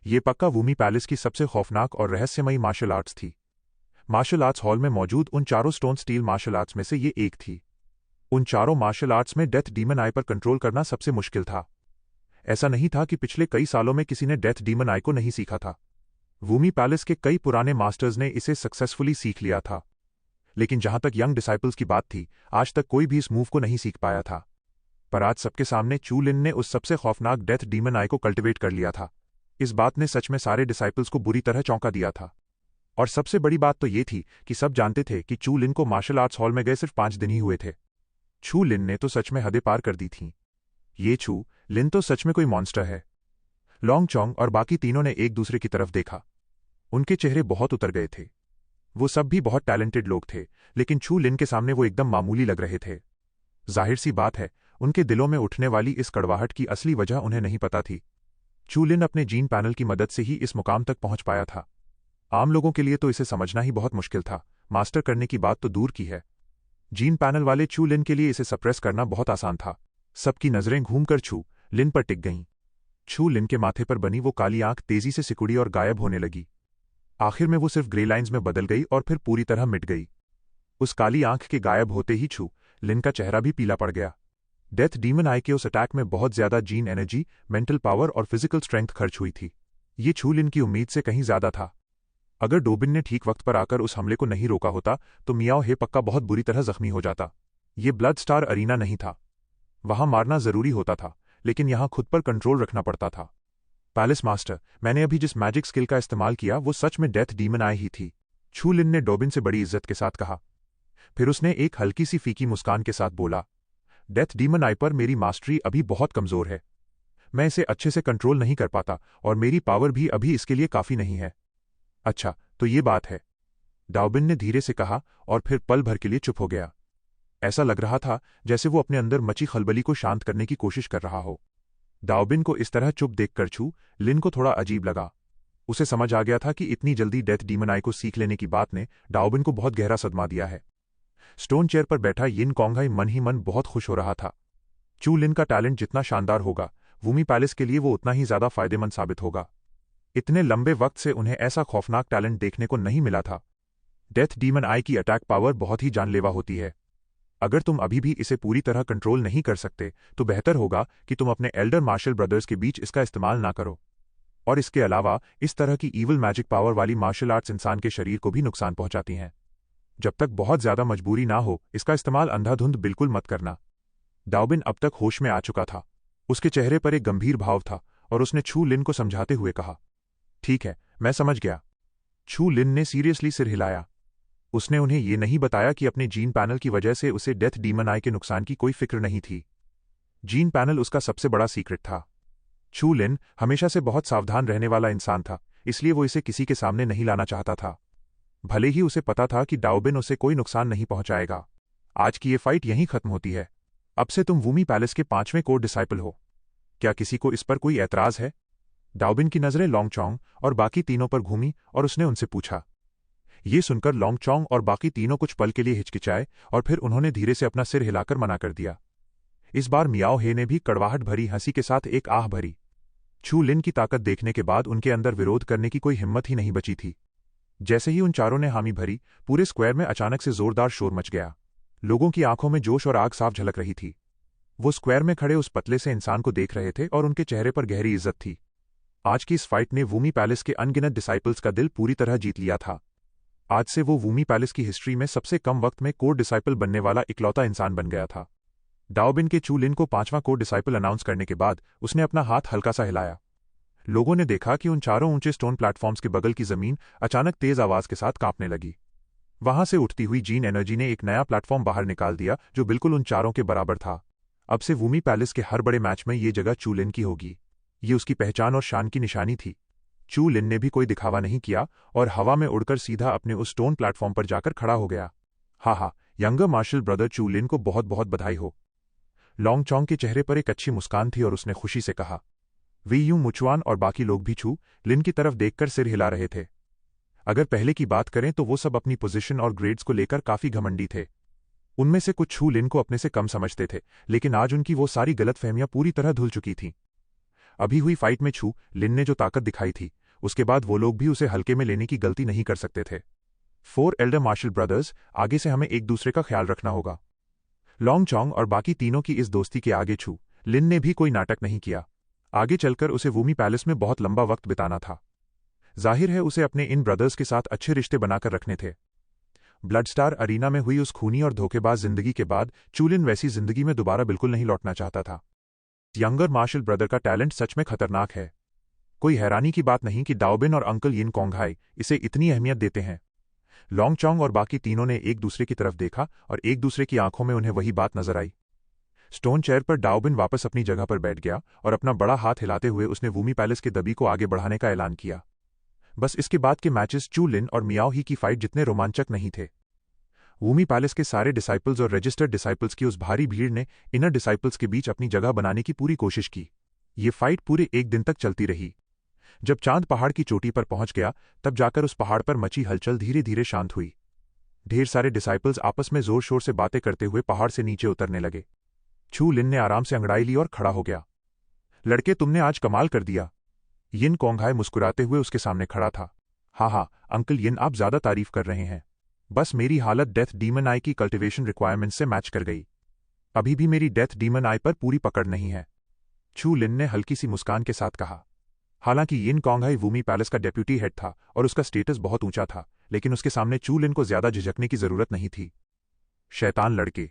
ये पक्का वूमी पैलेस की सबसे खौफनाक और रहस्यमयी मार्शल आर्ट्स थी। मार्शल आर्ट्स हॉल में मौजूद उन चारों स्टोन स्टील मार्शल आर्ट्स में से ये एक थी। उन चारों मार्शल आर्ट्स में डेथ डीमन आई पर कंट्रोल करना सबसे मुश्किल था। ऐसा नहीं था कि पिछले कई सालों में किसी ने डेथ डीमन आई को नहीं सीखा था। वूमी पैलेस के कई पुराने मास्टर्स ने इसे सक्सेसफुली सीख लिया था, लेकिन जहां तक यंग डिसाइपल्स की बात थी, आज तक कोई भी इस मूव को नहीं सीख पाया था। पर आज सबके सामने चू लिन ने उस सबसे खौफनाक डेथ डीमन आई को कल्टिवेट कर लिया था। इस बात ने सच में सारे डिसाइपल्स को बुरी तरह चौंका दिया था। और सबसे बड़ी बात तो ये थी कि सब जानते थे कि चू लिन को मार्शल आर्ट्स हॉल में गए सिर्फ 5 दिन ही हुए थे। चू लिन ने तो सच में हदें पार कर दी थीं। ये चू लिन तो सच में कोई मॉन्स्टर है। लॉन्गचोंग और बाकी तीनों ने एक दूसरे की तरफ देखा। उनके चेहरे बहुत उतर गए थे। वो सब भी बहुत टैलेंटेड लोग थे, लेकिन चू लिन के सामने वो एकदम मामूली लग रहे थे। जाहिर सी बात है, उनके दिलों में उठने वाली इस कड़वाहट की असली वजह उन्हें नहीं पता थी। चू लिन अपने जीन पैनल की मदद से ही इस मुकाम तक पहुंच पाया था। आम लोगों के लिए तो इसे समझना ही बहुत मुश्किल था, मास्टर करने की बात तो दूर की है। जीन पैनल वाले चू लिन के लिए इसे सप्रेस करना बहुत आसान था। सबकी नजरें घूमकर चू लिन पर टिक गईं। चू लिन के माथे पर बनी वो काली आंख तेजी से सिकुड़ी और गायब होने लगी। आखिर में वो सिर्फ ग्रे लाइंस में बदल गई और फिर पूरी तरह मिट गई। उस काली आंख के गायब होते ही चू लिन का चेहरा भी पीला पड़ गया। डेथ डीमन आई के उस अटैक में बहुत ज्यादा जीन एनर्जी, मेंटल पावर और फिजिकल स्ट्रेंथ खर्च हुई थी। ये चू लिन की उम्मीद से कहीं ज्यादा था। अगर डोबिन ने ठीक वक्त पर आकर उस हमले को नहीं रोका होता तो मियाओ हे पक्का बहुत बुरी तरह जख्मी हो जाता। ये ब्लड स्टार अरीना नहीं था। वहां मारना जरूरी होता था, लेकिन यहां खुद पर कंट्रोल रखना पड़ता था। पैलेस मास्टर, मैंने अभी जिस मैजिक स्किल का इस्तेमाल किया वो सच में डेथ डीमन आई ही थी, चू लिन ने डोबिन से बड़ी इज्जत के साथ कहा। फिर उसने एक हल्की सी फीकी मुस्कान के साथ बोला, डेथ डीमन आई पर मेरी मास्टरी अभी बहुत कमजोर है। मैं इसे अच्छे से कंट्रोल नहीं कर पाता और मेरी पावर भी अभी इसके लिए काफी नहीं है। अच्छा, तो ये बात है, डाओबिन ने धीरे से कहा और फिर पल भर के लिए चुप हो गया। ऐसा लग रहा था जैसे वो अपने अंदर मची खलबली को शांत करने की कोशिश कर रहा हो। डाओबिन को इस तरह चुप देखकर चू लिन को थोड़ा अजीब लगा। उसे समझ आ गया था कि इतनी जल्दी डेथ डीमन आई को सीख लेने की बात ने डाओबिन को बहुत गहरा सदमा दिया है। स्टोन चेयर पर बैठा यिन कोंगहाई मन ही मन बहुत खुश हो रहा था। चू लिन का टैलेंट जितना शानदार होगा, वूमी पैलेस के लिए वो उतना ही ज्यादा फायदेमंद साबित होगा। इतने लंबे वक्त से उन्हें ऐसा खौफनाक टैलेंट देखने को नहीं मिला था। डेथ डीमन आई की अटैक पावर बहुत ही जानलेवा होती है। अगर तुम अभी भी इसे पूरी तरह कंट्रोल नहीं कर सकते तो बेहतर होगा कि तुम अपने एल्डर मार्शल ब्रदर्स के बीच इसका इस्तेमाल ना करो। और इसके अलावा इस तरह की ईवल मैजिक पावर वाली मार्शल आर्ट्स इंसान के शरीर को भी नुकसान पहुंचाती हैं। जब तक बहुत ज्यादा मजबूरी ना हो, इसका इस्तेमाल अंधाधुंध बिल्कुल मत करना। डाओबिन अब तक होश में आ चुका था। उसके चेहरे पर एक गंभीर भाव था और उसने छू लिन को समझाते हुए कहा, ठीक है, मैं समझ गया। छू लिन ने सीरियसली सिर हिलाया। उसने उन्हें यह नहीं बताया कि अपने जीन पैनल की वजह से उसे डेथ डीमन आई के नुकसान की कोई फिक्र नहीं थी। जीन पैनल उसका सबसे बड़ा सीक्रेट था। छू लिन हमेशा से बहुत सावधान रहने वाला इंसान था, इसलिए वो इसे किसी के सामने नहीं लाना चाहता था। भले ही उसे पता था कि डाओबिन उसे कोई नुकसान नहीं पहुंचाएगा। आज की ये फाइट यहीं खत्म होती है। अब से तुम वूमी पैलेस के 5वें कोर डिसाइपल हो। क्या किसी को इस पर कोई ऐतराज है? डाओबिन की नजरें लॉन्गचोंग और बाकी तीनों पर घूमी और उसने उनसे पूछा। ये सुनकर लॉन्गचोंग और बाकी तीनों कुछ पल के लिए हिचकिचाए और फिर उन्होंने धीरे से अपना सिर हिलाकर मना कर दिया। इस बार मियाओ हे ने भी कड़वाहट भरी हंसी के साथ एक आह भरी। छू लिन की ताकत देखने के बाद उनके अंदर विरोध करने की कोई हिम्मत ही नहीं बची थी। जैसे ही उन चारों ने हामी भरी, पूरे स्क्वायर में अचानक से जोरदार शोर मच गया। लोगों की आंखों में जोश और आग साफ झलक रही थी। वो स्क्वायर में खड़े उस पतले से इंसान को देख रहे थे और उनके चेहरे पर गहरी इज्जत थी। आज की इस फाइट ने वूमी पैलेस के अनगिनत डिसाइपल्स का दिल पूरी तरह जीत लिया था। आज से वो वूमी पैलेस की हिस्ट्री में सबसे कम वक्त में कोर डिसाइपल बनने वाला इकलौता इंसान बन गया था। डाओबिन के चू लिन को 5वां कोर डिसाइपल अनाउंस करने के बाद उसने अपना हाथ हल्का सा हिलाया। लोगों ने देखा कि उन चारों ऊंचे स्टोन प्लेटफॉर्म्स के बगल की जमीन अचानक तेज आवाज के साथ कांपने लगी। वहां से उठती हुई जीन एनर्जी ने एक नया प्लेटफॉर्म बाहर निकाल दिया जो बिल्कुल उन चारों के बराबर था। अब से वूमी पैलेस के हर बड़े मैच में ये जगह चू लिन की होगी। ये उसकी पहचान और शान की निशानी थी। चू लिन ने भी कोई दिखावा नहीं किया और हवा में उड़कर सीधा अपने उस स्टोन प्लेटफॉर्म पर जाकर खड़ा हो गया। हा, यंगर मार्शल ब्रदर चू लिन को बहुत बहुत बधाई हो। लॉन्ग चोंग के चेहरे पर एक अच्छी मुस्कान थी और उसने खुशी से कहा। वी यूं मुचुआन और बाकी लोग भी चू लिन की तरफ देखकर सिर हिला रहे थे। अगर पहले की बात करें तो वो सब अपनी पोजीशन और ग्रेड्स को लेकर काफी घमंडी थे। उनमें से कुछ छू लिन को अपने से कम समझते थे, लेकिन आज उनकी वो सारी गलतफहमियां पूरी तरह धुल चुकी थीं। अभी हुई फाइट में छू लिन ने जो ताकत दिखाई थी, उसके बाद वो लोग भी उसे हल्के में लेने की गलती नहीं कर सकते थे। 4 एल्डर मार्शल ब्रदर्स, आगे से हमें एक दूसरे का ख्याल रखना होगा। लॉन्ग चोंग और बाकी तीनों की इस दोस्ती के आगे छू लिन ने भी कोई नाटक नहीं किया। आगे चलकर उसे वूमी पैलेस में बहुत लंबा वक्त बिताना था। जाहिर है उसे अपने इन ब्रदर्स के साथ अच्छे रिश्ते बनाकर रखने थे। ब्लडस्टार अरीना में हुई उस खूनी और धोखेबाज जिंदगी के बाद चू लिन वैसी जिंदगी में दोबारा बिल्कुल नहीं लौटना चाहता था। यंगर मार्शल ब्रदर का टैलेंट सच में खतरनाक है। कोई हैरानी की बात नहीं कि डाओबिन और अंकल यिन कोंघाई इसे इतनी अहमियत देते हैं। लॉन्ग चोंग और बाकी तीनों ने एक दूसरे की तरफ देखा और एक दूसरे की आंखों में उन्हें वही बात नजर आई। स्टोन चेयर पर डाओबिन वापस अपनी जगह पर बैठ गया और अपना बड़ा हाथ हिलाते हुए उसने वूमी पैलेस के दबी को आगे बढ़ाने का ऐलान किया। बस इसके बाद के मैचेस चू लिन और मियाओ ही की फाइट जितने रोमांचक नहीं थे। वूमी पैलेस के सारे डिसाइपल्स और रजिस्टर्ड डिसाइपल्स की उस भारी भीड़ ने इनर डिसाइपल्स के बीच अपनी जगह बनाने की पूरी कोशिश की। ये फाइट पूरे एक दिन तक चलती रही। जब चांद पहाड़ की चोटी पर पहुंच गया, तब जाकर उस पहाड़ पर मची हलचल धीरे धीरे शांत हुई। ढेर सारे डिसाइपल्स आपस में जोर शोर से बातें करते हुए पहाड़ से नीचे उतरने लगे। छू लिन ने आराम से अंगड़ाई ली और खड़ा हो गया। लड़के, तुमने आज कमाल कर दिया। यिन कोंघाई मुस्कुराते हुए उसके सामने खड़ा था। हाँ, अंकल यिन, आप ज्यादा तारीफ कर रहे हैं। बस मेरी हालत डेथ डीमन आई की कल्टीवेशन रिक्वायरमेंट से मैच कर गई। अभी भी मेरी डेथ डीमन आई पर पूरी पकड़ नहीं है, छू लिन ने हल्की सी मुस्कान के साथ कहा। हालांकि यिन कोंघाई वूमी पैलेस का डेप्यूटी हेड था और उसका स्टेटस बहुत ऊंचा था, लेकिन उसके सामने चू लिन को ज्यादा झिझकने की जरूरत नहीं थी। शैतान लड़के,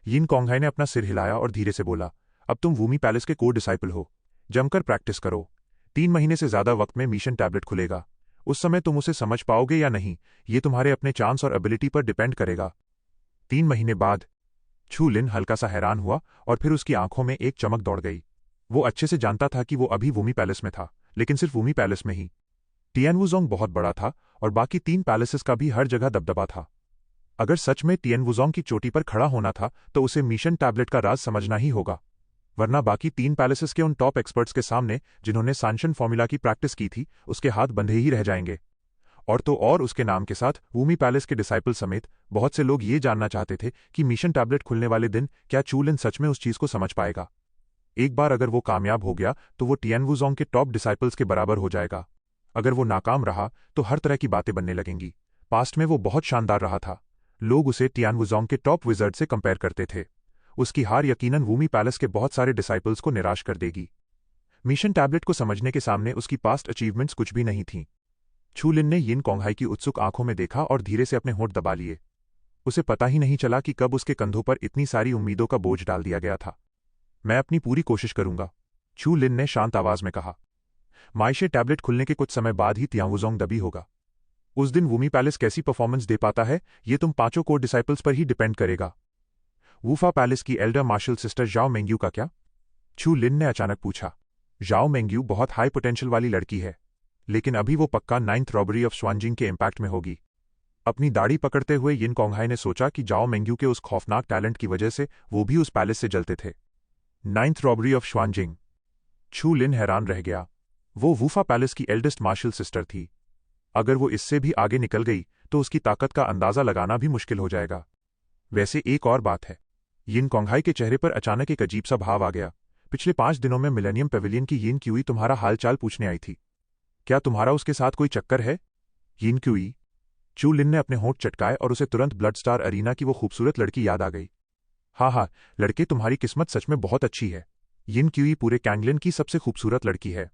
यिन कोंघाई ने अपना सिर हिलाया और धीरे से बोला, अब तुम वूमी पैलेस के कोर डिसाइपल हो। जमकर प्रैक्टिस करो। 3 महीने से ज्यादा वक्त में मिशन टैबलेट खुलेगा। उस समय तुम उसे समझ पाओगे या नहीं, ये तुम्हारे अपने चांस और एबिलिटी पर डिपेंड करेगा। 3 महीने बाद। छू लिन हल्का सा हैरान हुआ और फिर उसकी आंखों में एक चमक दौड़ गई। वो अच्छे से जानता था कि वो अभी वूमी पैलेस में था, लेकिन सिर्फ वूमी पैलेस में ही। टिएनवुजोंग बहुत बड़ा था और बाकी 3 पैलेसेस का भी हर जगह दबदबा था। अगर सच में टिएनवुजोंग की चोटी पर खड़ा होना था तो उसे मिशन टैबलेट का राज समझना ही होगा, वरना बाकी 3 पैलेसेस के उन टॉप एक्सपर्ट्स के सामने जिन्होंने सांशन फॉर्मूला की प्रैक्टिस की थी, उसके हाथ बंधे ही रह जाएंगे। और तो और उसके नाम के साथ वूमी पैलेस के डिसाइपल समेत बहुत से लोग ये जानना चाहते थे कि मिशन टैबलेट खुलने वाले दिन क्या चू लिन सच में उस चीज को समझ पाएगा। एक बार अगर वो कामयाब हो गया तो वो टिएनवुजोंग के टॉप डिसाइपल्स के बराबर हो जाएगा। अगर वो नाकाम रहा तो हर तरह की बातें बनने लगेंगी। पास्ट में वो बहुत शानदार रहा था। लोग उसे टिएनवुजोंग के टॉप विजर्ड से कंपेयर करते थे। उसकी हार यकीनन वूमी पैलेस के बहुत सारे डिसाइपल्स को निराश कर देगी। मिशन टैबलेट को समझने के सामने उसकी पास्ट अचीवमेंट्स कुछ भी नहीं थीं। छू लिन ने यिन कोंघाई की उत्सुक आंखों में देखा और धीरे से अपने होंठ दबा लिए। उसे पता ही नहीं चला कि कब उसके कंधों पर इतनी सारी उम्मीदों का बोझ डाल दिया गया था। मैं अपनी पूरी कोशिश करूंगा, छू लिन ने शांत आवाज में कहा। माइशे टैबलेट खुलने के कुछ समय बाद ही तियांगुजोंग दबी होगा। उस दिन वूमी पैलेस कैसी परफॉर्मेंस दे पाता है, ये तुम 5 कोर डिसाइपल्स पर ही डिपेंड करेगा। वूफा पैलेस की एल्डर मार्शल सिस्टर जाओ मेंग्यू का क्या? छू लिन ने अचानक पूछा। जाओ मेंग्यू बहुत हाई पोटेंशियल वाली लड़की है, लेकिन अभी वो पक्का 9th रॉबरी ऑफ स्वानजिंग के इम्पैक्ट में होगी। अपनी दाढ़ी पकड़ते हुए यिन कोंघाई ने सोचा कि जाओ मेंग्यू के उस खौफनाक टैलेंट की वजह से वो भी उस पैलेस से जलते थे। 9th robbery of स्वानजिंग। छू लिन हैरान रह गया। वो वूफा पैलेस की एल्डेस्ट मार्शल सिस्टर थी। अगर वो इससे भी आगे निकल गई तो उसकी ताकत का अंदाजा लगाना भी मुश्किल हो जाएगा। वैसे एक और बात है। यिन कोंघाई के चेहरे पर अचानक एक अजीब सा भाव आ गया। पिछले 5 दिनों में मिलेनियम पेविलियन की यिन क्यूई तुम्हारा हाल चाल पूछने आई थी। क्या तुम्हारा उसके साथ कोई चक्कर है? यिन क्यूई। चू लिन ने अपने होंठ चटकाए और उसे तुरंत ब्लड स्टार अरीना की वो खूबसूरत लड़की याद आ गई। हाँ हाँ, लड़के, तुम्हारी किस्मत सच में बहुत अच्छी है। यिन क्यूई पूरे कैंगलिन की सबसे खूबसूरत लड़की है।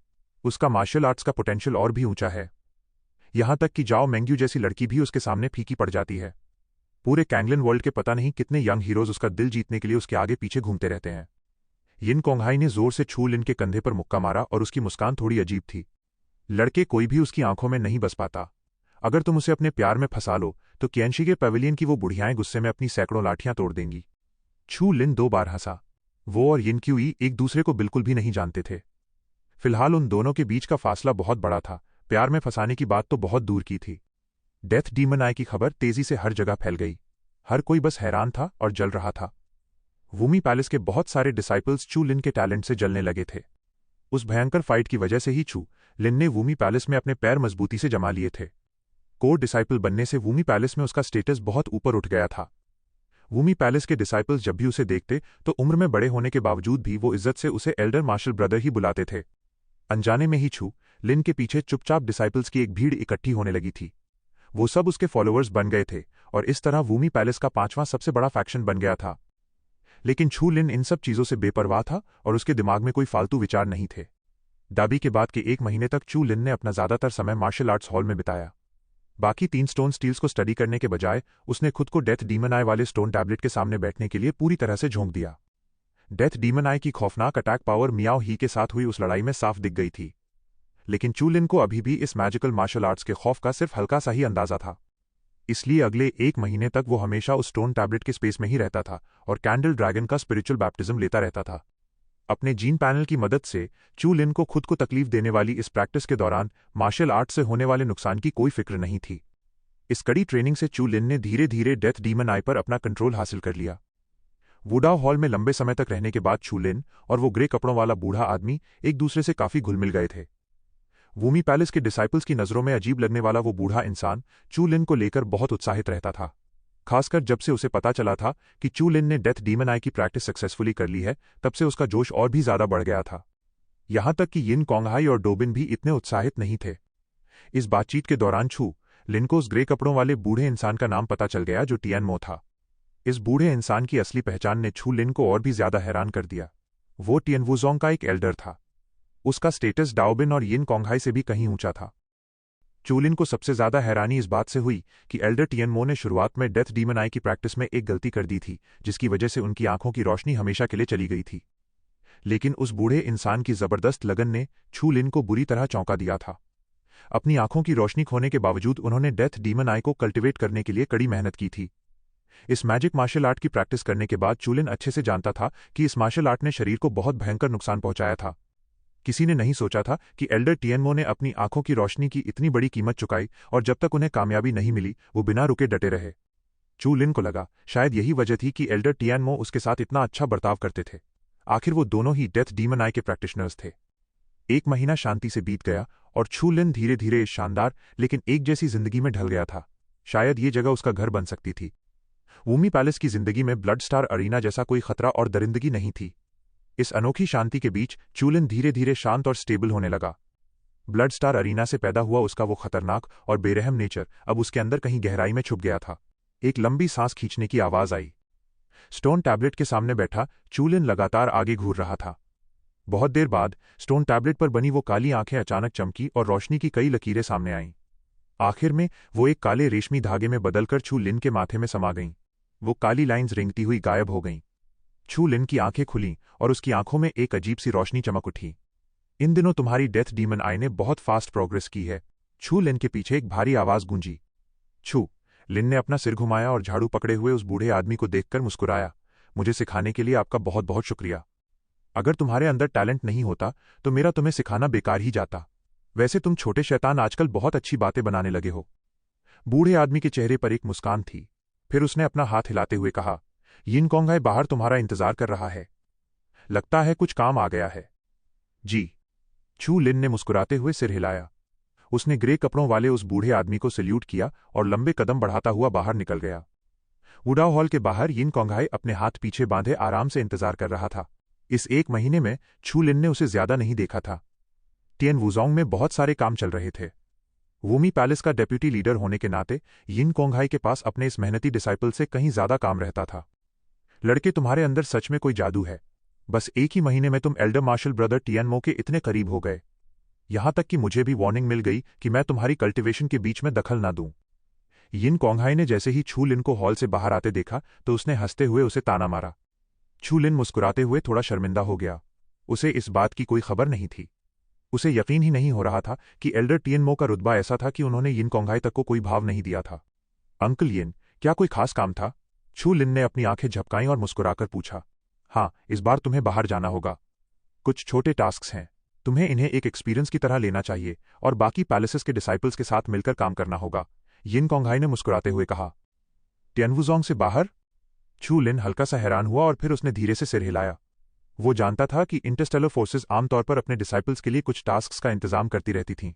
उसका मार्शल आर्ट्स का पोटेंशियल और भी ऊंचा है। यहां तक कि जाओ मेंग्यू जैसी लड़की भी उसके सामने फीकी पड़ जाती है। पूरे कैंगलिन वर्ल्ड के पता नहीं कितने यंग हीरोज उसका दिल जीतने के लिए उसके आगे पीछे घूमते रहते हैं। यिन कोंगहाई ने जोर से छू लिन के कंधे पर मुक्का मारा और उसकी मुस्कान थोड़ी अजीब थी। लड़के, कोई भी उसकी आंखों में नहीं बस पाता। अगर तुम उसे अपने प्यार में फंसा लो तो कियनशी के पेविलियन की वो बुढ़ियाएं गुस्से में अपनी सैकड़ों लाठियां तोड़ देंगी। छू लिन 2 बार हंसा। वो और यिन क्यूई एक दूसरे को बिल्कुल भी नहीं जानते थे। फिलहाल उन दोनों के बीच का फासला बहुत बड़ा था, प्यार में फंसाने की बात तो बहुत दूर की थी। डेथ डीमन आई की खबर तेजी से हर जगह फैल गई। हर कोई बस हैरान था और जल रहा था। वूमी पैलेस के बहुत सारे डिसाइपल्स चू लिन के टैलेंट से जलने लगे थे। उस भयंकर फाइट की वजह से ही चू लिन ने वूमी पैलेस में अपने पैर मजबूती से जमा लिए थे। कोर डिसाइपल बनने से वूमी पैलेस में उसका स्टेटस बहुत ऊपर उठ गया था। वूमी पैलेस के डिसाइपल्स जब भी उसे देखते तो उम्र में बड़े होने के बावजूद भी वो इज्जत से उसे एल्डर मार्शल ब्रदर ही बुलाते थे। अनजाने में ही छू लिन के पीछे चुपचाप डिसाइपल्स की एक भीड़ इकट्ठी होने लगी थी। वो सब उसके फॉलोअर्स बन गए थे और इस तरह वूमी पैलेस का 5वां सबसे बड़ा फैक्शन बन गया था। लेकिन छू लिन इन सब चीजों से बेपरवाह था और उसके दिमाग में कोई फालतू विचार नहीं थे। दाबी के बाद के 1 महीने तक चू लिन ने अपना ज्यादातर समय मार्शल आर्ट्स हॉल में बिताया। बाकी 3 स्टोन स्टील्स को स्टडी करने के बजाय उसने खुद को डेथ डीमन आई वाले स्टोन टैबलेट के सामने बैठने के लिए पूरी तरह से झोंक दिया। डेथ डीमन आई की खौफनाक अटैक पावर मियाओ ही के साथ हुई उस लड़ाई में साफ दिख गई थी। लेकिन चू लिन को अभी भी इस मैजिकल मार्शल आर्ट्स के खौफ का सिर्फ हल्का सा ही अंदाजा था। इसलिए अगले 1 महीने तक वो हमेशा उस स्टोन टैबलेट के स्पेस में ही रहता था और कैंडल ड्रैगन का स्पिरिचुअल बैप्टिज्म लेता रहता था। अपने जीन पैनल की मदद से चू लिन को खुद को तकलीफ देने वाली इस प्रैक्टिस के दौरान मार्शल आर्ट से होने वाले नुकसान की कोई फिक्र नहीं थी। इस कड़ी ट्रेनिंग से चू लिन ने धीरे धीरे डेथ डीमन आई पर अपना कंट्रोल हासिल कर लिया। वुडाओ हॉल में लंबे समय तक रहने के बाद चू लिन और वो ग्रे कपड़ों वाला बूढ़ा आदमी एक दूसरे से काफी घुल मिल गए थे। वूमी पैलेस के डिसाइपल्स की नजरों में अजीब लगने वाला वो बूढ़ा इंसान चू लिन को लेकर बहुत उत्साहित रहता था। खासकर जब से उसे पता चला था कि चू लिन ने डेथ डीमन आई की प्रैक्टिस सक्सेसफुली कर ली है, तब से उसका जोश और भी ज्यादा बढ़ गया था। यहां तक कि यिन कोंगहाई और डोबिन भी इतने उत्साहित नहीं थे। इस बातचीत के दौरान छू लिन को उस ग्रे कपड़ों वाले बूढ़े इंसान का नाम पता चल गया जो टियन मो था। इस बूढ़े इंसान की असली पहचान ने छू लिन को और भी ज्यादा हैरान कर दिया। वो टियन वुजोंग का एक एल्डर था। उसका स्टेटस डाओबिन और यिन कोंगहाई से भी कहीं ऊंचा था। चू लिन को सबसे ज्यादा हैरानी इस बात से हुई कि एल्डर टियन मो ने शुरुआत में डेथ डीमन आई की प्रैक्टिस में एक गलती कर दी थी, जिसकी वजह से उनकी आंखों की रोशनी हमेशा के लिए चली गई थी। लेकिन उस बूढ़े इंसान की जबरदस्त लगन ने छू लिन को बुरी तरह चौंका दिया था। अपनी आंखों की रोशनी खोने के बावजूद उन्होंने डेथ डीमन आई को कल्टिवेट करने के लिए कड़ी मेहनत की थी। इस मैजिक मार्शल आर्ट की प्रैक्टिस करने के बाद चू लिन अच्छे से जानता था कि इस मार्शल आर्ट ने शरीर को बहुत भयंकर नुकसान पहुंचाया था। किसी ने नहीं सोचा था कि एल्डर टियनमो ने अपनी आंखों की रोशनी की इतनी बड़ी कीमत चुकाई और जब तक उन्हें कामयाबी नहीं मिली वो बिना रुके डटे रहे। चू लिन को लगा शायद यही वजह थी कि एल्डर टियनमो उसके साथ इतना अच्छा बर्ताव करते थे। आखिर वो दोनों ही डेथ डीमन आई के प्रैक्टिशनर्स थे। 1 महीना शांति से बीत गया और छू लिन धीरे धीरे इस शानदार लेकिन एक जैसी जिंदगी में ढल गया था। शायद ये जगह उसका घर बन सकती थी। वूमी पैलेस की जिंदगी में ब्लड स्टार अरीना जैसा कोई खतरा और दरिंदगी नहीं थी। इस अनोखी शांति के बीच चू लिन धीरे धीरे शांत और स्टेबल होने लगा। ब्लड स्टार अरीना से पैदा हुआ उसका वो खतरनाक और बेरहम नेचर अब उसके अंदर कहीं गहराई में छुप गया था। एक लंबी सांस खींचने की आवाज आई। स्टोन टैबलेट के सामने बैठा चू लिन लगातार आगे घूर रहा था। बहुत देर बाद स्टोन टैबलेट पर बनी वो काली आंखें अचानक चमकी और रोशनी की कई लकीरें सामने आईं। आखिर में वो एक काले रेशमी धागे में बदलकर छू लिन के माथे में समा गईं। वो काली लाइंस रेंगती हुई गायब हो गईं। छू लिन की आंखें खुलीं और उसकी आंखों में एक अजीब सी रोशनी चमक उठी। इन दिनों तुम्हारी डेथ डीमन आई ने बहुत फास्ट प्रोग्रेस की है। छू लिन के पीछे एक भारी आवाज गूंजी। छू लिन ने अपना सिर घुमाया और झाड़ू पकड़े हुए उस बूढ़े आदमी को देखकर मुस्कुराया। मुझे सिखाने के लिए आपका बहुत बहुत शुक्रिया। अगर तुम्हारे अंदर टैलेंट नहीं होता तो मेरा तुम्हें सिखाना बेकार ही जाता। वैसे तुम छोटे शैतान आजकल बहुत अच्छी बातें बनाने लगे हो। बूढ़े आदमी के चेहरे पर एक मुस्कान थी। फिर उसने अपना हाथ हिलाते हुए कहा, यिन कोंगहाई बाहर तुम्हारा इंतजार कर रहा है। लगता है कुछ काम आ गया है। जी। छू लिन ने मुस्कुराते हुए सिर हिलाया। उसने ग्रे कपड़ों वाले उस बूढ़े आदमी को सल्यूट किया और लंबे कदम बढ़ाता हुआ बाहर निकल गया। वुडाओ हॉल के बाहर यिन कोंगहाई अपने हाथ पीछे बांधे आराम से इंतजार कर रहा था। इस एक महीने में छू लिन ने उसे ज्यादा नहीं देखा था। टियन वुजोंग में बहुत सारे काम चल रहे थे। वूमी पैलेस का डेप्यूटी लीडर होने के नाते यिन कोंगहाई के पास अपने इस मेहनती डिसाइपल से कहीं ज्यादा काम रहता था। लड़के, तुम्हारे अंदर सच में कोई जादू है। बस एक ही महीने में तुम एल्डर मार्शल ब्रदर टियनमो के इतने करीब हो गए। यहां तक कि मुझे भी वार्निंग मिल गई कि मैं तुम्हारी कल्टिवेशन के बीच में दखल ना दूं। यिन कोंगहाई ने जैसे ही छू लिन को हॉल से बाहर आते देखा तो उसने हंसते हुए उसे ताना मारा। छू लिन मुस्कुराते हुए थोड़ा शर्मिंदा हो गया। उसे इस बात की कोई खबर नहीं थी। उसे यकीन ही नहीं हो रहा था कि एल्डर टियनमो का रुतबा ऐसा था कि उन्होंने यिन कोंगहाई तक को कोई भाव नहीं दिया था। अंकल यिन, क्या कोई खास काम था? छू लिन ने अपनी आंखें झपकाईं और मुस्कुराकर पूछा। हाँ, इस बार तुम्हें बाहर जाना होगा। कुछ छोटे टास्क्स हैं। तुम्हें इन्हें एक एक्सपीरियंस की तरह लेना चाहिए और बाकी पैलेसेस के डिसाइपल्स के साथ मिलकर काम करना होगा, यिन कोंगहाई ने मुस्कुराते हुए कहा। टियनवुजोंग से बाहर? छू लिन हल्का सा हैरान हुआ और फिर उसने धीरे से सिर हिलाया। वो जानता था कि इंटरस्टेलर फोर्सेस आमतौर पर अपने डिसाइपल्स के लिए कुछ टास्क्स का इंतजाम करती रहती थीं।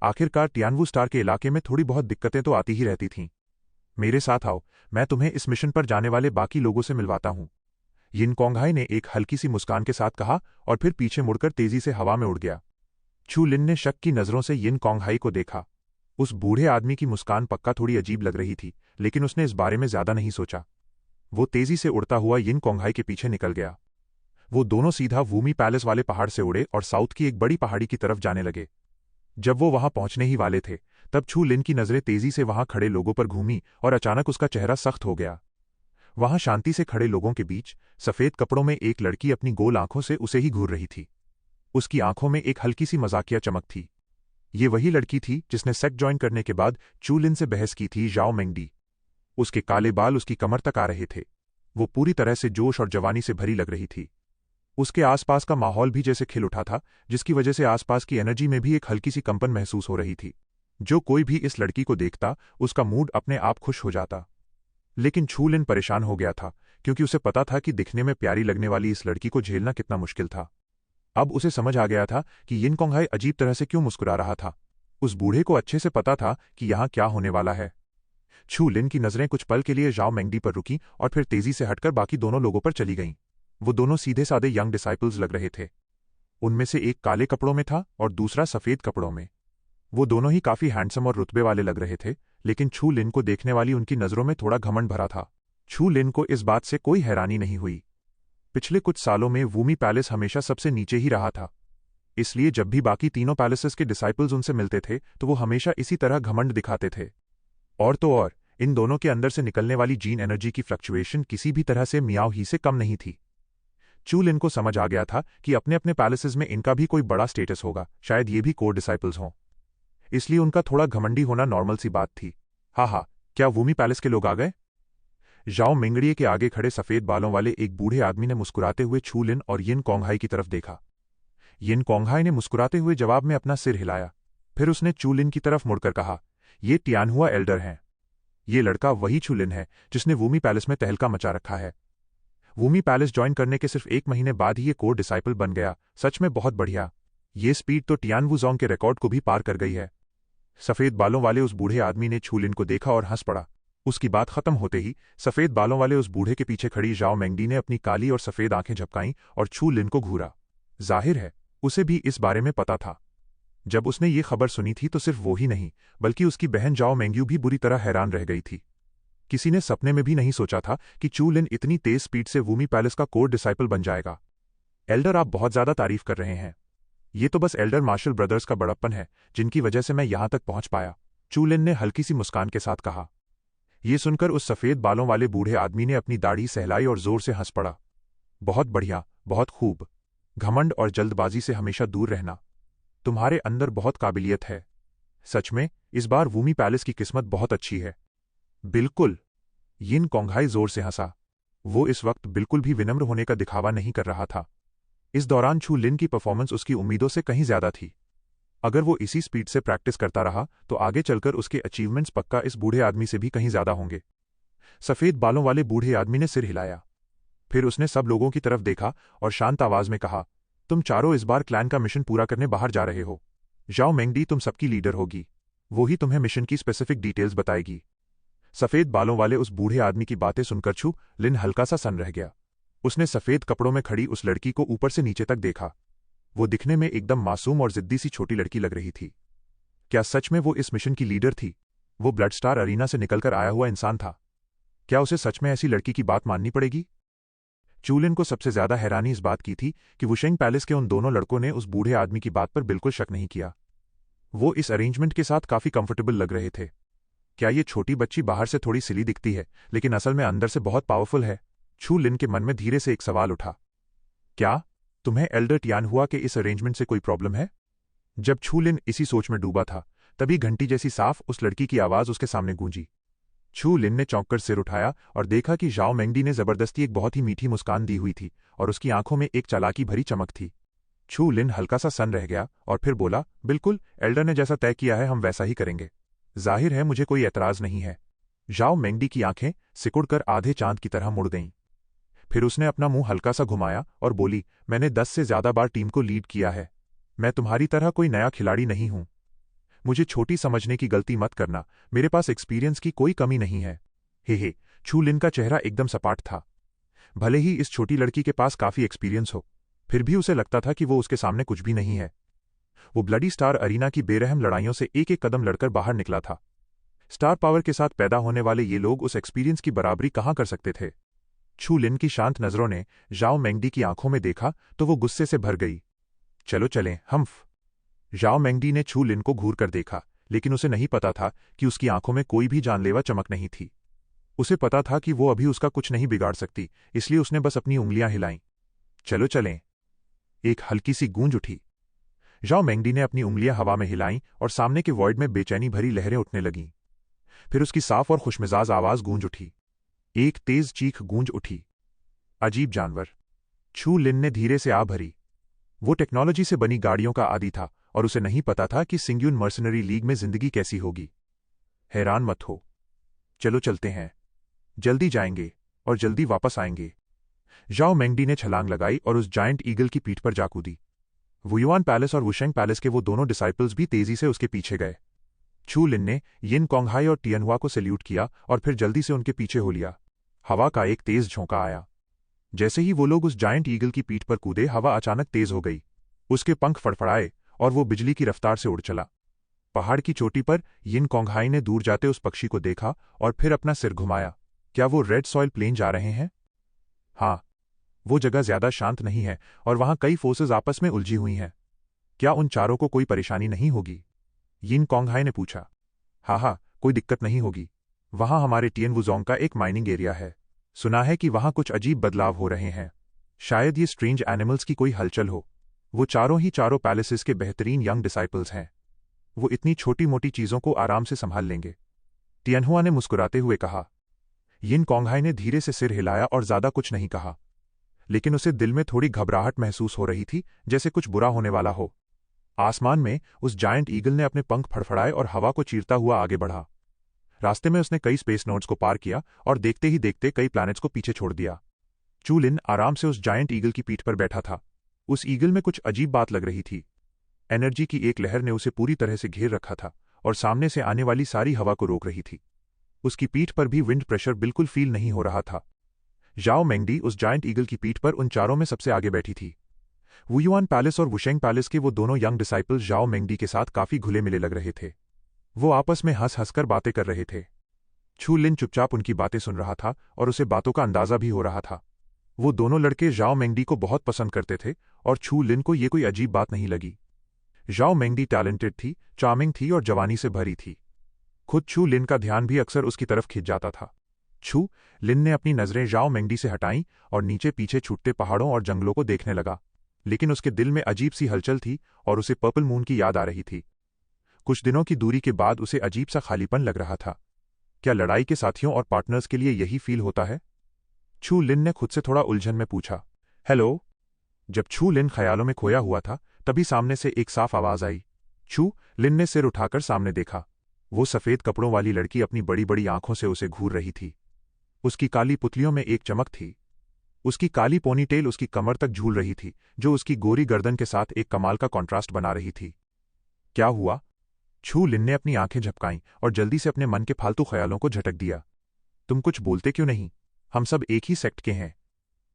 आखिरकार टियानवू स्टार के इलाके में थोड़ी बहुत दिक्कतें तो आती ही रहती थीं। मेरे साथ आओ, मैं तुम्हें इस मिशन पर जाने वाले बाकी लोगों से मिलवाता हूं, यिन कोंगहाई ने एक हल्की सी मुस्कान के साथ कहा और फिर पीछे मुड़कर तेजी से हवा में उड़ गया। छू लिन ने शक की नजरों से यिन कोंगहाई को देखा। उस बूढ़े आदमी की मुस्कान पक्का थोड़ी अजीब लग रही थी, लेकिन उसने इस बारे में ज्यादा नहीं सोचा। वो तेजी से उड़ता हुआ यिन कोंगहाई के पीछे निकल गया। वो दोनों सीधा वूमी पैलेस वाले पहाड़ से उड़े और साउथ की एक बड़ी पहाड़ी की तरफ जाने लगे। जब वो वहां पहुंचने ही वाले थे तब छू लिन की नजरें तेजी से वहां खड़े लोगों पर घूमी और अचानक उसका चेहरा सख्त हो गया। वहां शांति से खड़े लोगों के बीच सफेद कपड़ों में एक लड़की अपनी गोल आंखों से उसे ही घूर रही थी। उसकी आंखों में एक हल्की सी मजाकिया चमक थी। ये वही लड़की थी जिसने सेक्ट ज्वाइन करने के बाद चू लिन से बहस की थी, जाओ मेंगडी। उसके काले बाल उसकी कमर तक आ रहे थे। वो पूरी तरह से जोश और जवानी से भरी लग रही थी। उसके आसपास का माहौल भी जैसे खिल उठा था, जिसकी वजह से आसपास की एनर्जी में भी एक हल्की सी कंपन महसूस हो रही थी। जो कोई भी इस लड़की को देखता उसका मूड अपने आप खुश हो जाता। लेकिन छू लिन परेशान हो गया था, क्योंकि उसे पता था कि दिखने में प्यारी लगने वाली इस लड़की को झेलना कितना मुश्किल था। अब उसे समझ आ गया था कि यिन कोंगहाई अजीब तरह से क्यों मुस्कुरा रहा था। उस बूढ़े को अच्छे से पता था कि यहां क्या होने वाला है। छू लिन की नजरें कुछ पल के लिए जाओ मेंगडी पर रुकीं और फिर तेजी से हटकर बाकी दोनों लोगों पर चली गईं। वो दोनों सीधे साधे यंग डिसाइपल्स लग रहे थे। उनमें से एक काले कपड़ों में था और दूसरा सफेद कपड़ों में। वो दोनों ही काफी हैंडसम और रुतबे वाले लग रहे थे, लेकिन छू लिन को देखने वाली उनकी नजरों में थोड़ा घमंड भरा था। छू लिन को इस बात से कोई हैरानी नहीं हुई। पिछले कुछ सालों में वूमी पैलेस हमेशा सबसे नीचे ही रहा था, इसलिए जब भी बाकी तीनों पैलेसेस के डिसाइपल्स उनसे मिलते थे तो वो हमेशा इसी तरह घमंड दिखाते थे। और तो और इन दोनों के अंदर से निकलने वाली जीन एनर्जी की फ्लक्चुएशन किसी भी तरह से मियाओ ही से कम नहीं थी। चू लिन को समझ आ गया था कि अपने अपने पैलेसेस में इनका भी कोई बड़ा स्टेटस होगा, शायद ये भी कोर डिसाइपल्स हों, इसलिए उनका थोड़ा घमंडी होना नॉर्मल सी बात थी। हा, क्या वूमी पैलेस के लोग आ गए? जाओ मेंगड़िए के आगे खड़े सफेद बालों वाले एक बूढ़े आदमी ने मुस्कुराते हुए छू लिन और यिन कोंगहाई की तरफ देखा। यिन कोंगहाई ने मुस्कुराते हुए जवाब में अपना सिर हिलाया। फिर उसने चू लिन की तरफ मुड़कर कहा, ये टियानहुआ एल्डर हैं। ये लड़का वही छू लिन है जिसने वूमी पैलेस में तहलका मचा रखा है। वूमी पैलेस ज्वाइन करने के सिर्फ एक महीने बाद ही ये कोर डिसाइपल बन गया। सच में बहुत बढ़िया। ये स्पीड तो टियानवुजोंग के रिकॉर्ड को भी पार कर गई है। सफेद बालों वाले उस बूढ़े आदमी ने छू लिन को देखा और हंस पड़ा। उसकी बात खत्म होते ही सफेद बालों वाले उस बूढ़े के पीछे खड़ी जाओ मेंगडी ने अपनी काली और सफेद आंखें झपकाईं और छू लिन को घूरा। जाहिर है उसे भी इस बारे में पता था। जब उसने ये खबर सुनी थी तो सिर्फ वो ही नहीं बल्कि उसकी बहन जाओ मेंग्यू भी बुरी तरह हैरान रह गई थी। किसी ने सपने में भी नहीं सोचा था कि चू लिन इतनी तेज स्पीड से वूमी पैलेस का कोर डिसाइपल बन जाएगा। एल्डर, आप बहुत ज्यादा तारीफ कर रहे हैं। ये तो बस एल्डर मार्शल ब्रदर्स का बड़प्पन है जिनकी वजह से मैं यहां तक पहुंच पाया, चू लिन ने हल्की सी मुस्कान के साथ कहा। ये सुनकर उस सफेद बालों वाले बूढ़े आदमी ने अपनी दाढ़ी सहलाई और जोर से हंस पड़ा। बहुत बढ़िया, बहुत खूब। घमंड और जल्दबाजी से हमेशा दूर रहना। तुम्हारे अंदर बहुत काबिलियत है। सच में इस बार वूमी पैलेस की किस्मत बहुत अच्छी है। बिल्कुल, यिन कोंगहाई जोर से हंसा। वो इस वक्त बिल्कुल भी विनम्र होने का दिखावा नहीं कर रहा था। इस दौरान छू लिन की परफॉर्मेंस उसकी उम्मीदों से कहीं ज्यादा थी। अगर वो इसी स्पीड से प्रैक्टिस करता रहा तो आगे चलकर उसके अचीवमेंट्स पक्का इस बूढ़े आदमी से भी कहीं ज्यादा होंगे। सफेद बालों वाले बूढ़े आदमी ने सिर हिलाया। फिर उसने सब लोगों की तरफ देखा और शांत आवाज में कहा, तुम चारों इस बार क्लैन का मिशन पूरा करने बाहर जा रहे हो। जाओ मेंगडी तुम सबकी लीडर होगी। वो ही तुम्हें मिशन की स्पेसिफिक डिटेल्स बताएगी। सफेद बालों वाले उस बूढ़े आदमी की बातें सुनकर छू लिन हल्का सा सन्न रह गया। उसने सफेद कपड़ों में खड़ी उस लड़की को ऊपर से नीचे तक देखा। वो दिखने में एकदम मासूम और जिद्दी सी छोटी लड़की लग रही थी। क्या सच में वो इस मिशन की लीडर थी? वो ब्लड स्टार अरीना से निकलकर आया हुआ इंसान था। क्या उसे सच में ऐसी लड़की की बात माननी पड़ेगी? चूलिन को सबसे ज्यादा हैरानी इस बात की थी कि वुशेंग पैलेस के उन दोनों लड़कों ने उस बूढ़े आदमी की बात पर बिल्कुल शक नहीं किया। वो इस अरेंजमेंट के साथ काफी कंफर्टेबल लग रहे थे। क्या ये छोटी बच्ची बाहर से थोड़ी सिली दिखती है, लेकिन असल में अंदर से बहुत पावरफुल है? छू लिन के मन में धीरे से एक सवाल उठा। क्या तुम्हें एल्डर टियान हुआ कि इस अरेंजमेंट से कोई प्रॉब्लम है? जब छू लिन इसी सोच में डूबा था, तभी घंटी जैसी साफ उस लड़की की आवाज उसके सामने गूंजी। छू लिन ने चौंककर सिर उठाया और देखा कि जाओ मेंगडी ने जबरदस्ती एक बहुत ही मीठी मुस्कान दी हुई थी और उसकी आंखों में एक चालाकी भरी चमक थी। छू लिन हल्का सा सन रह गया और फिर बोला, बिल्कुल, एल्डर ने जैसा तय किया है हम वैसा ही करेंगे। जाहिर है मुझे कोई एतराज नहीं है। जाओ मेंगडी की आंखें सिकुड़कर आधे चांद की तरह मुड़ गईं। फिर उसने अपना मुंह हल्का सा घुमाया और बोली, मैंने 10 से ज्यादा बार टीम को लीड किया है। मैं तुम्हारी तरह कोई नया खिलाड़ी नहीं हूं। मुझे छोटी समझने की गलती मत करना, मेरे पास एक्सपीरियंस की कोई कमी नहीं है। हे, छू लिन का चेहरा एकदम सपाट था। भले ही इस छोटी लड़की के पास काफी एक्सपीरियंस हो, फिर भी उसे लगता था कि वो उसके सामने कुछ भी नहीं है। वो ब्लडी स्टार अरीना की बेरहम लड़ाइयों से एक एक कदम लड़कर बाहर निकला था। स्टार पावर के साथ पैदा होने वाले ये लोग उस एक्सपीरियंस की बराबरी कहां कर सकते थे? छू लिन की शांत नजरों ने जाओ मेंगडी की आंखों में देखा तो वो गुस्से से भर गई। चलो चलें, हम्फ। जाओ मेंगडी ने छू लिन को घूर कर देखा, लेकिन उसे नहीं पता था कि उसकी आंखों में कोई भी जानलेवा चमक नहीं थी। उसे पता था कि वो अभी उसका कुछ नहीं बिगाड़ सकती, इसलिए उसने बस अपनी उंगलियां हिलाईं। चलो चलें। एक हल्की सी गूंज उठी। जाओ मेंगडी ने अपनी उंगलियां हवा में हिलाईं और सामने के वॉइड में बेचैनी भरी लहरें उठने लगीं। फिर उसकी साफ और खुशमिजाज आवाज गूंज उठी। एक तेज चीख गूंज उठी। अजीब जानवर। छू लिन ने धीरे से आ भरी। वो टेक्नोलॉजी से बनी गाड़ियों का आदी था और उसे नहीं पता था कि सिंग्यून मर्सनरी लीग में जिंदगी कैसी होगी। हैरान मत हो। चलो चलते हैं। जल्दी जाएंगे और जल्दी वापस आएंगे। जाओ मेंगडी ने छलांग लगाई और उस जायंट ईगल की पीठ पर जा कूदी। वुयुआन पैलेस और वुशेंग पैलेस के वो दोनों डिसाइपल्स भी तेजी से उसके पीछे गए। छू लिन ने यिन कोंगहाई और टियनहुआ को सैल्यूट किया और फिर जल्दी से उनके पीछे हो लिया। हवा का एक तेज झोंका आया। जैसे ही वो लोग उस जायंट ईगल की पीठ पर कूदे, हवा अचानक तेज हो गई। उसके पंख फड़फड़ाए और वो बिजली की रफ्तार से उड़ चला। पहाड़ की चोटी पर यिन कोंगहाई ने दूर जाते उस पक्षी को देखा और फिर अपना सिर घुमाया। क्या वो रेड सॉइल प्लेन जा रहे हैं? हाँ, वो जगह ज्यादा शांत नहीं है और वहां कई फोर्सेज आपस में उलझी हुई हैं। क्या उन चारों को कोई परेशानी नहीं होगी? यिन कोंगहाई ने पूछा। हाँ, कोई दिक्कत नहीं होगी। वहां हमारे टियन वुजोंग का एक माइनिंग एरिया है। सुना है कि वहां कुछ अजीब बदलाव हो रहे हैं। शायद ये स्ट्रेंज एनिमल्स की कोई हलचल हो। वो चारों पैलेसेस के बेहतरीन यंग डिसाइपल्स हैं। वो इतनी छोटी मोटी चीजों को आराम से संभाल लेंगे। टियनहुआ ने मुस्कुराते हुए कहा। यिन कोंगहाई ने धीरे से सिर हिलाया और ज्यादा कुछ नहीं कहा, लेकिन उसे दिल में थोड़ी घबराहट महसूस हो रही थी, जैसे कुछ बुरा होने वाला हो। आसमान में उस जायंट ईगल ने अपने पंख फड़फड़ाए और हवा को चीरता हुआ आगे बढ़ा। रास्ते में उसने कई स्पेस नोड्स को पार किया और देखते ही देखते कई प्लैनेट्स को पीछे छोड़ दिया। चू लिन आराम से उस जायंट ईगल की पीठ पर बैठा था। उस ईगल में कुछ अजीब बात लग रही थी। एनर्जी की एक लहर ने उसे पूरी तरह से घेर रखा था और सामने से आने वाली सारी हवा को रोक रही थी। उसकी पीठ पर भी विंड प्रेशर बिल्कुल फील नहीं हो रहा था। जाओ मेंगडी उस जायंट ईगल की पीठ पर उन चारों में सबसे आगे बैठी थी। वुयुआन पैलेस और वुशेंग पैलेस के वो दोनों यंग डिसाइपल्स जाओ मेंगडी के साथ काफी घुले मिले लग रहे थे। वो आपस में हंस हंसकर बातें कर रहे थे। छू लिन चुपचाप उनकी बातें सुन रहा था और उसे बातों का अंदाजा भी हो रहा था। वो दोनों लड़के जाओ मेंगडी को बहुत पसंद करते थे और छू लिन को ये कोई अजीब बात नहीं लगी। जाओ मेंगडी टैलेंटेड थी, चार्मिंग थी और जवानी से भरी थी। खुद छू लिन का ध्यान भी अक्सर उसकी तरफ खिंच जाता था। छू लिन ने अपनी नजरें जाओ मेंगडी से हटाईं और नीचे पीछे छूटते पहाड़ों और जंगलों को देखने लगा, लेकिन उसके दिल में अजीब सी हलचल थी और उसे पर्पल मून की याद आ रही थी। कुछ दिनों की दूरी के बाद उसे अजीब सा खालीपन लग रहा था। क्या लड़ाई के साथियों और पार्टनर्स के लिए यही फील होता है? छू लिन ने खुद से थोड़ा उलझन में पूछा। हेलो। जब छू लिन ख्यालों में खोया हुआ था, तभी सामने से एक साफ आवाज आई। छू लिन ने सिर उठाकर सामने देखा। वो सफेद कपड़ों वाली लड़की अपनी बड़ी बड़ी आंखों से उसे घूर रही थी। उसकी काली पुतलियों में एक चमक थी। उसकी काली पोनीटेल उसकी कमर तक झूल रही थी, जो उसकी गोरी गर्दन के साथ एक कमाल का कॉन्ट्रास्ट बना रही थी। क्या हुआ? छू लिन ने अपनी आंखें झपकाईं और जल्दी से अपने मन के फालतू ख्यालों को झटक दिया। तुम कुछ बोलते क्यों नहीं? हम सब एक ही सेक्ट के हैं।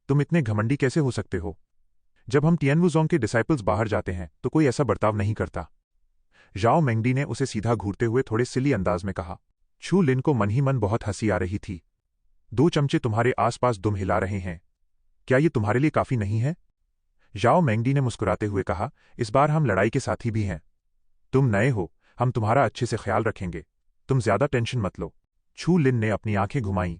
तुम इतने घमंडी कैसे हो सकते हो? जब हम टियानवुज़ोंग के डिसाइपल्स बाहर जाते हैं तो कोई ऐसा बर्ताव नहीं करता। जाओ मेंगडी ने उसे सीधा घूरते हुए थोड़े सिली अंदाज में कहा। छू लिन को मन ही मन बहुत हंसी आ रही थी। 2 चमचे तुम्हारे आसपास दुम हिला रहे हैं, क्या ये तुम्हारे लिए काफी नहीं है? जाओ मेंगडी ने मुस्कुराते हुए कहा, इस बार हम लड़ाई के साथी भी हैं। तुम नए हो, हम तुम्हारा अच्छे से ख्याल रखेंगे, तुम ज्यादा टेंशन मत लो। छू लिन ने अपनी आंखें घुमाईं।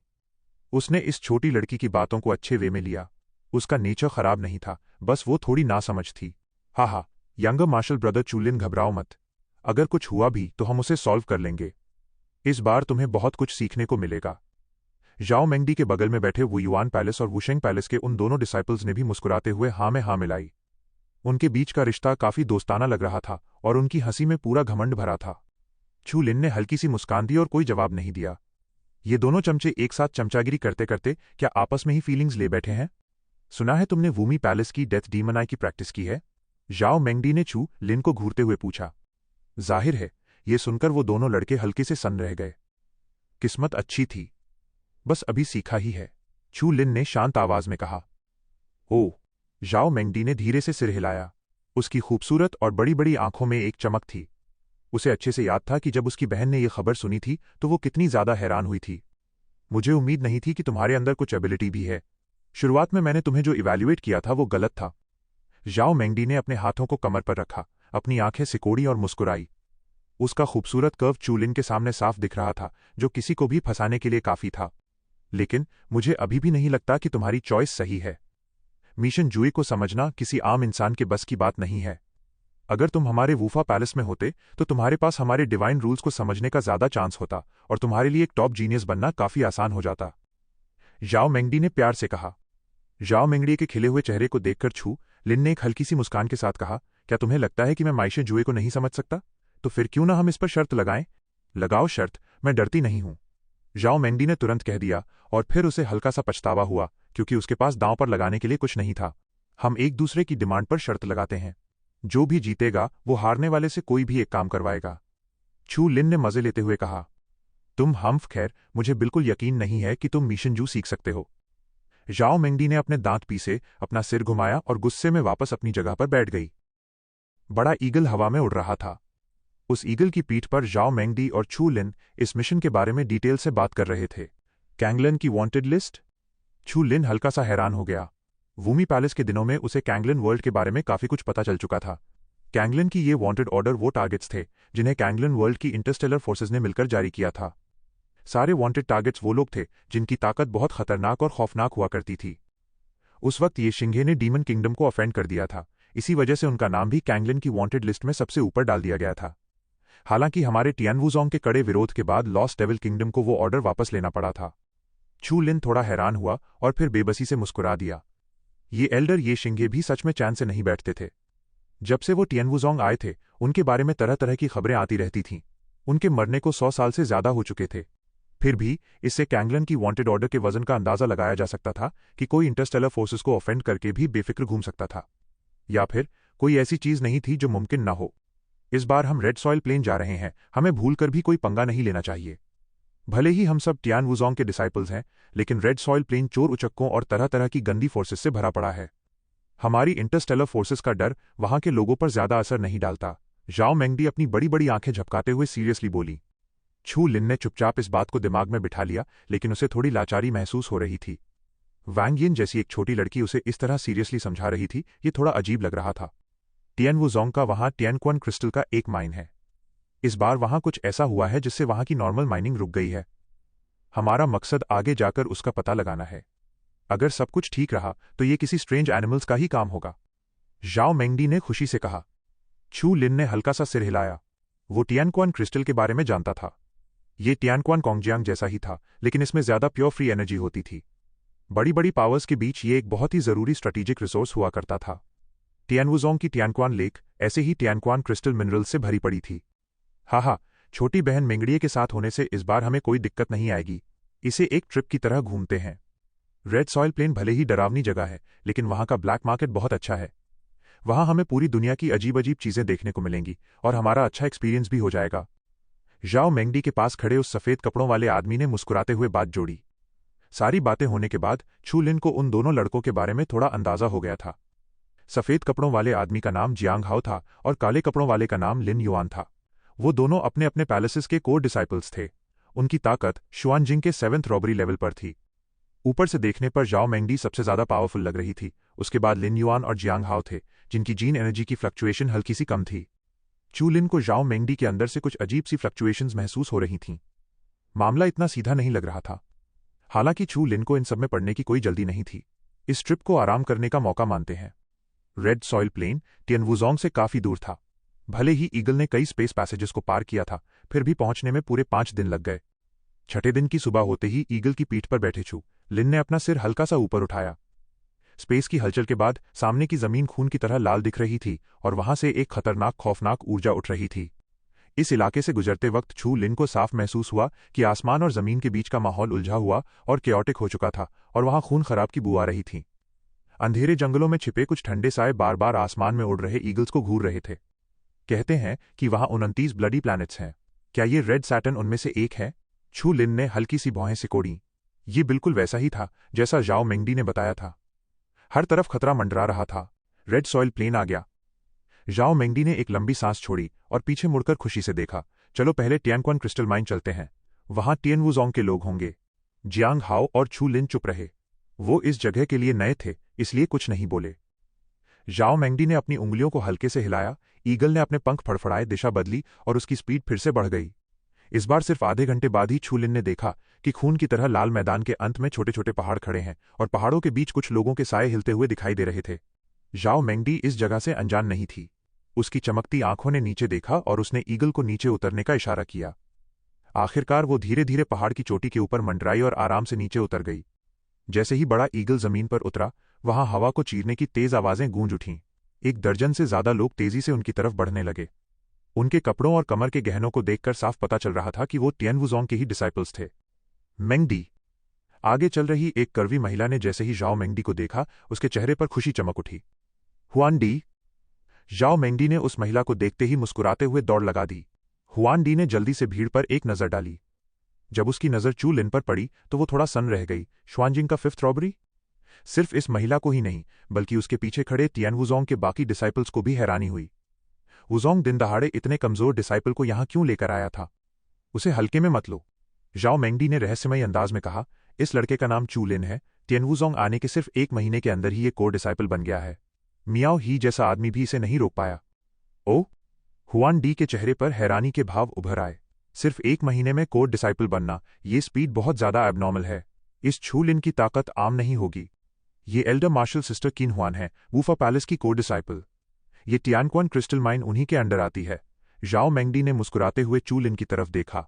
उसने इस छोटी लड़की की बातों को अच्छे वे में लिया। उसका नेचर खराब नहीं था, बस वो थोड़ी नासमझ थी। हा, यंगर मार्शल ब्रदर चू लिन, घबराओ मत। अगर कुछ हुआ भी तो हम उसे सॉल्व कर लेंगे। इस बार तुम्हें बहुत कुछ सीखने को मिलेगा। जाओ मेंगडी के बगल में बैठे वुयुआन पैलेस और वुशेंग पैलेस के उन दोनों डिसाइपल्स ने भी मुस्कुराते हुए हाँ में हाँ मिलाई। उनके बीच का रिश्ता काफी दोस्ताना लग रहा था और उनकी हंसी में पूरा घमंड भरा था। छू लिन ने हल्की सी मुस्कान दी और कोई जवाब नहीं दिया। ये दोनों चमचे एक साथ चमचागिरी करते करते क्या आपस में ही फीलिंग्स ले बैठे हैं? सुना है तुमने वूमी पैलेस की डेथ डीमन आई की प्रैक्टिस की है? जाओ मेंगडी ने छू लिन को घूरते हुए पूछा। जाहिर है, ये सुनकर वो दोनों लड़के हल्के से सन्न रह गए। किस्मत अच्छी थी, बस अभी सीखा ही है, छू लिन ने शांत आवाज में कहा। ओह, जाओ मेंगडी ने धीरे से सिर हिलाया। उसकी खूबसूरत और बड़ी बड़ी आंखों में एक चमक थी। उसे अच्छे से याद था कि जब उसकी बहन ने यह खबर सुनी थी तो वो कितनी ज्यादा हैरान हुई थी। मुझे उम्मीद नहीं थी कि तुम्हारे अंदर कुछ एबिलिटी भी है। शुरुआत में मैंने तुम्हें जो इवैल्यूएट किया था वो गलत था। जाओ मेंगडी ने अपने हाथों को कमर पर रखा, अपनी आंखें सिकोड़ी और मुस्कुराई। उसका खूबसूरत कर्व चू लिन के सामने साफ दिख रहा था, जो किसी को भी फंसाने के लिए काफी था। लेकिन मुझे अभी भी नहीं लगता कि तुम्हारी चॉइस सही है। मिशन जुई को समझना किसी आम इंसान के बस की बात नहीं है। अगर तुम हमारे वूफा पैलेस में होते तो तुम्हारे पास हमारे डिवाइन रूल्स को समझने का ज्यादा चांस होता और तुम्हारे लिए एक टॉप जीनियस बनना काफी आसान हो जाता। जाओ मेंगडी ने प्यार से कहा। जाओ मेंगडी के खिले हुए चेहरे को देखकर छू लिन ने एक हल्की सी मुस्कान के साथ कहा, क्या तुम्हें लगता है कि मैं माइशे जुए को नहीं समझ सकता? तो फिर क्यों ना हम इस पर शर्त लगाएं? लगाओ शर्त, मैं डरती नहीं हूं। जाओ मेंगडी ने तुरंत कह दिया और फिर उसे हल्का सा पछतावा हुआ क्योंकि उसके पास दांव पर लगाने के लिए कुछ नहीं था। हम एक दूसरे की डिमांड पर शर्त लगाते हैं। जो भी जीतेगा वो हारने वाले से कोई भी एक काम करवाएगा। छू लिन ने मजे लेते हुए कहा। तुम हम्फ, खैर मुझे बिल्कुल यकीन नहीं है कि तुम मिशनजू सीख सकते हो। जाओ मेंगडी ने अपने दांत पीसे, अपना सिर घुमाया और गुस्से में वापस अपनी जगह पर बैठ गई। बड़ा ईगल हवा में उड़ रहा था। उस ईगल की पीठ पर जाओ मेंगडी और छू लिन इस मिशन के बारे में डिटेल से बात कर रहे थे। कैंगलन की वांटेड लिस्ट? छू लिन हल्का सा हैरान हो गया। वूमी पैलेस के दिनों में उसे कैंगलन वर्ल्ड के बारे में काफी कुछ पता चल चुका था। कैंगलन की ये वांटेड ऑर्डर वो टारगेट्स थे जिन्हें कैंगलन वर्ल्ड की इंटरस्टेलर फोर्सेज ने मिलकर जारी किया था। सारे वांटेड टारगेट्स वो लोग थे जिनकी ताकत बहुत खतरनाक और खौफनाक हुआ करती थी। उस वक्त ये शिंगे ने डीमन किंगडम को ऑफेंड कर दिया था, इसी वजह से उनका नाम भी कैंगलन की वांटेड लिस्ट में सबसे ऊपर डाल दिया गया था। हालांकि हमारे टियानवुज़ोंग के कड़े विरोध के बाद लॉस्ट डेविल किंगडम को वो ऑर्डर वापस लेना पड़ा था। छू लिन थोड़ा हैरान हुआ और फिर बेबसी से मुस्कुरा दिया। ये एल्डर ये शिंगे भी सच में चैन से नहीं बैठते थे। जब से वो टियानवुज़ोंग आए थे उनके बारे में तरह तरह की खबरें आती रहती थीं। उनके मरने को 100 साल से ज्यादा हो चुके थे। फिर भी इससे कैंगलन की वांटेड ऑर्डर के वजन का अंदाजा लगाया जा सकता था कि कोई इंटरस्टेलर फोर्सेस को ऑफेंड करके भी बेफिक्र घूम सकता था, या फिर कोई ऐसी चीज नहीं थी जो मुमकिन ना हो। इस बार हम रेड सॉइल प्लेन जा रहे हैं, हमें भूलकर भी कोई पंगा नहीं लेना चाहिए। भले ही हम सब टियानवुज़ोंग के डिसाइपल्स हैं, लेकिन रेड सॉइल प्लेन चोर उचक्कों और तरह तरह की गंदी फोर्सेस से भरा पड़ा है। हमारी इंटरस्टेलर फोर्सेस का डर वहां के लोगों पर ज्यादा असर नहीं डालता। जाओ मेंगडी अपनी बड़ी बड़ी आंखें झपकाते हुए सीरियसली बोली। छू लिन ने चुपचाप इस बात को दिमाग में बिठा लिया, लेकिन उसे थोड़ी लाचारी महसूस हो रही थी। वांग यिन जैसी एक छोटी लड़की उसे इस तरह सीरियसली समझा रही थी, ये थोड़ा अजीब लग रहा था। टियानवुज़ोंग का वहां टियानक्वन क्रिस्टल का एक माइन है। इस बार वहां कुछ ऐसा हुआ है जिससे वहां की नॉर्मल माइनिंग रुक गई है। हमारा मकसद आगे जाकर उसका पता लगाना है। अगर सब कुछ ठीक रहा तो ये किसी स्ट्रेंज एनिमल्स का ही काम होगा। जाओ मेंगडी ने खुशी से कहा। छू लिन ने हल्का सा सिर हिलाया। वो टियानक्वन क्रिस्टल के बारे में जानता था। ये टियानक्वन कोंगजियांग जैसा ही था, लेकिन इसमें ज्यादा प्योर फ्री एनर्जी होती थी। बड़ी बड़ी पावर्स के बीच ये एक बहुत ही जरूरी स्ट्रेटेजिक रिसोर्स हुआ करता था। टियानवुज़ोंग की टियानक्वन लेक ऐसे ही टियानक्वन क्रिस्टल मिनरल से भरी पड़ी थी। हा, छोटी बहन मेंगड़िए के साथ होने से इस बार हमें कोई दिक्कत नहीं आएगी। इसे एक ट्रिप की तरह घूमते हैं। रेड सॉइल प्लेन भले ही डरावनी जगह है, लेकिन वहां का ब्लैक मार्केट बहुत अच्छा है। वहां हमें पूरी दुनिया की अजीब अजीब चीजें देखने को मिलेंगी और हमारा अच्छा एक्सपीरियंस भी हो जाएगा। जाओ मेंगडी के पास खड़े उस सफेद कपड़ों वाले आदमी ने मुस्कुराते हुए बात जोड़ी। सारी बातें होने के बाद छू लिन को उन दोनों लड़कों के बारे में थोड़ा अंदाजा हो गया था। सफेद कपड़ों वाले आदमी का नाम जियांग हाओ था और काले कपड़ों वाले का नाम लिन युआन था। वो दोनों अपने अपने पैलेसेस के कोर डिसाइपल्स थे। उनकी ताकत शुआनजिंग के 7th रॉबरी लेवल पर थी। ऊपर से देखने पर जाओ मेंगडी सबसे ज्यादा पावरफुल लग रही थी। उसके बाद लिन युआन और जियांग हाओ थे, जिनकी जीन एनर्जी की फ्लक्चुएशन हल्की सी कम थी। चू लिन को जाओ मेंगडी के अंदर से कुछ अजीब सी फ्लक्चुएशंस महसूस हो रही थीं। मामला इतना सीधा नहीं लग रहा था। हालांकि चू लिन को इन सब में पड़ने की कोई जल्दी नहीं थी। इस ट्रिप को आराम करने का मौका मानते हैं। रेड सॉइल प्लेन टियनवुजोंग से काफी दूर था। भले ही ईगल ने कई स्पेस पैसेजेस को पार किया था, फिर भी पहुंचने में पूरे 5 दिन लग गए। छठे दिन की सुबह होते ही ईगल की पीठ पर बैठे चू लिन ने अपना सिर हल्का सा ऊपर उठाया। स्पेस की हलचल के बाद सामने की जमीन खून की तरह लाल दिख रही थी और वहां से एक खतरनाक खौफनाक ऊर्जा उठ रही थी। इस इलाके से गुजरते वक्त छू लिन को साफ महसूस हुआ कि आसमान और जमीन के बीच का माहौल उलझा हुआ और केओटिक हो चुका था और वहां खून खराब की बू आ रही थी। अंधेरे जंगलों में छिपे कुछ ठंडे साए बार बार आसमान में उड़ रहे ईगल्स को घूर रहे थे। कहते हैं कि वहां 29 ब्लडी प्लैनेट्स हैं। क्या ये रेड सैटर्न उनमें से एक है? छू लिन ने हल्की सी भौहें सिकोड़ी। ये बिल्कुल वैसा ही था जैसा जाओ मेंगडी ने बताया था। हर तरफ खतरा मंडरा रहा था। रेड सॉइल प्लेन आ गया। जाओ मेंगडी ने एक लंबी सांस छोड़ी और पीछे मुड़कर खुशी से देखा। चलो पहले टियानक्वन क्रिस्टल माइन चलते हैं, वहां टियनवुजोंग के लोग होंगे। जियांग हाओ और छू लिन चुप रहे। वो इस जगह के लिए नए थे, इसलिए कुछ नहीं बोले। जाओ मेंगडी ने अपनी उंगलियों को हल्के से हिलाया। ईगल ने अपने पंख फड़फड़ाए, दिशा बदली और उसकी स्पीड फिर से बढ़ गई। इस बार सिर्फ आधे घंटे बाद ही छू लिन ने देखा कि खून की तरह लाल मैदान के अंत में छोटे छोटे पहाड़ खड़े हैं और पहाड़ों के बीच कुछ लोगों के साए हिलते हुए दिखाई दे रहे थे। जाओ मेंगडी इस जगह से अनजान नहीं थी। उसकी चमकती आंखों ने नीचे देखा और उसने ईगल को नीचे उतरने का इशारा किया। आखिरकार वो धीरे धीरे पहाड़ की चोटी के ऊपर मंडराई और आराम से नीचे उतर गई। जैसे ही बड़ा ईगल जमीन पर उतरा, वहां हवा को चीरने की तेज आवाजें गूंज उठीं। 1 दर्जन से ज्यादा लोग तेजी से उनकी तरफ बढ़ने लगे। उनके कपड़ों और कमर के गहनों को देखकर साफ पता चल रहा था कि वो टियनवुजोंग के ही डिसाइपल्स थे। मेंगडी। आगे चल रही एक कर्वी महिला ने जैसे ही जाओ मेंगडी को देखा, उसके चेहरे पर खुशी चमक उठी। Hwan D. जाओ मेंगडी ने उस महिला को देखते ही मुस्कुराते हुए दौड़ लगा दी। हुआन डी ने जल्दी से भीड़ पर एक नजर डाली। जब उसकी नजर चू लिन पर पड़ी तो वो थोड़ा सन्न रह गई। शुआनजिंग का 5th रॉबरी? सिर्फ इस महिला को ही नहीं, बल्कि उसके पीछे खड़े टियनवुजोंग के बाकी डिसाइपल्स को भी हैरानी हुई। वुजोंग दिन दहाड़े इतने कमजोर डिसाइपल को यहां क्यों लेकर आया था? उसे हल्के में मत लो, जाओ मेंगडी ने रहस्यमयी अंदाज में कहा। इस लड़के का नाम चू लिन है। टियनवुजोंग आने के सिर्फ 1 महीने के अंदर ही ये कोर डिसाइपल बन गया है। मियाओ ही जैसा आदमी भी इसे नहीं रोक पाया। ओह! हुआन डी के चेहरे पर हैरानी के भाव उभर आए। सिर्फ 1 महीने में कोर डिसाइपल बनना, ये स्पीड बहुत ज्यादा एबनॉर्मल है। इस छू लिन की ताकत आम नहीं होगी। ये एल्डर मार्शल सिस्टर किन हुआन है, वूफा पैलेस की कोर डिसाइपल। ये टियानक्वन क्रिस्टल माइन उन्हीं के अंडर आती है। जाओ मेंगडी ने मुस्कुराते हुए चू लिन की तरफ देखा।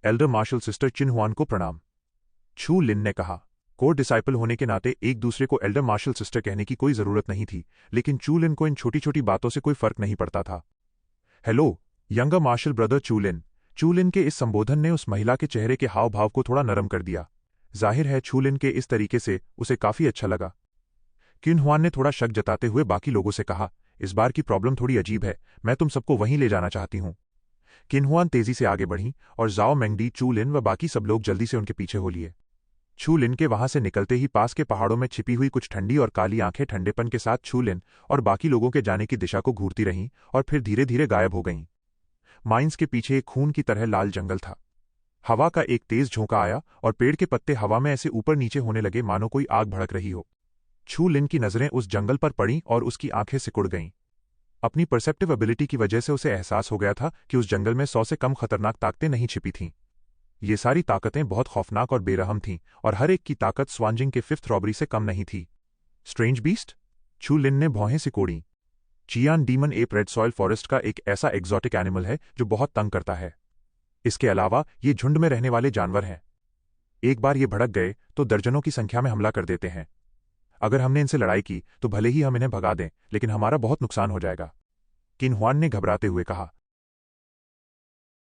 एल्डर मार्शल सिस्टर चिन हुआन को प्रणाम, छू लिन ने कहा। कोर डिसाइपल होने के नाते एक दूसरे को एल्डर मार्शल सिस्टर कहने की कोई जरूरत नहीं थी, लेकिन चू लिन को इन छोटी छोटी बातों से कोई फर्क नहीं पड़ता था। हेलो, यंगर मार्शल ब्रदर चू लिन। चू लिन के इस संबोधन ने उस महिला के चेहरे के हाव भाव को थोड़ा नरम कर दिया। जाहिर है छू लिन के इस तरीके से उसे काफी अच्छा लगा। किन हुआन ने थोड़ा शक जताते हुए बाकी लोगों से कहा, इस बार की प्रॉब्लम थोड़ी अजीब है, मैं तुम सबको वहीं ले जाना चाहती हूं। किन हुआन तेजी से आगे बढ़ी और जाओ मेंगडी, चू लिन व बाकी सब लोग जल्दी से उनके पीछे हो लिए। छू लिन के वहां से निकलते ही पास के पहाड़ों में छिपी हुई कुछ ठंडी और काली आंखें ठंडेपन के साथ छू लिन और बाकी लोगों के जाने की दिशा को घूरती रहीं और फिर धीरे धीरे गायब हो गईं। माइंस के पीछे एक खून की तरह लाल जंगल था। हवा का एक तेज झोंका आया और पेड़ के पत्ते हवा में ऐसे ऊपर नीचे होने लगे मानो कोई आग भड़क रही हो। छू लिन की नजरें उस जंगल पर पड़ीं और उसकी आंखें सिकुड़ गईं। अपनी परसेप्टिव एबिलिटी की वजह से उसे एहसास हो गया था कि उस जंगल में 100 से कम खतरनाक ताकतें नहीं छिपी थीं। ये सारी ताकतें बहुत खौफनाक और बेरहम थीं और हर एक की ताकत स्वानजिंग के 5th रॉबरी से कम नहीं थी। Strange beast? छू लिन ने भौहें सिकोड़ी। चियान demon ape red soil forest का एक ऐसा एग्जॉटिक एनिमल है जो बहुत तंग करता है। इसके अलावा ये झुंड में रहने वाले जानवर हैं। एक बार ये भड़क गए तो दर्जनों की संख्या में हमला कर देते हैं। अगर हमने इनसे लड़ाई की तो भले ही हम इन्हें भगा दें, लेकिन हमारा बहुत नुकसान हो जाएगा। किन हुआन ने घबराते हुए कहा।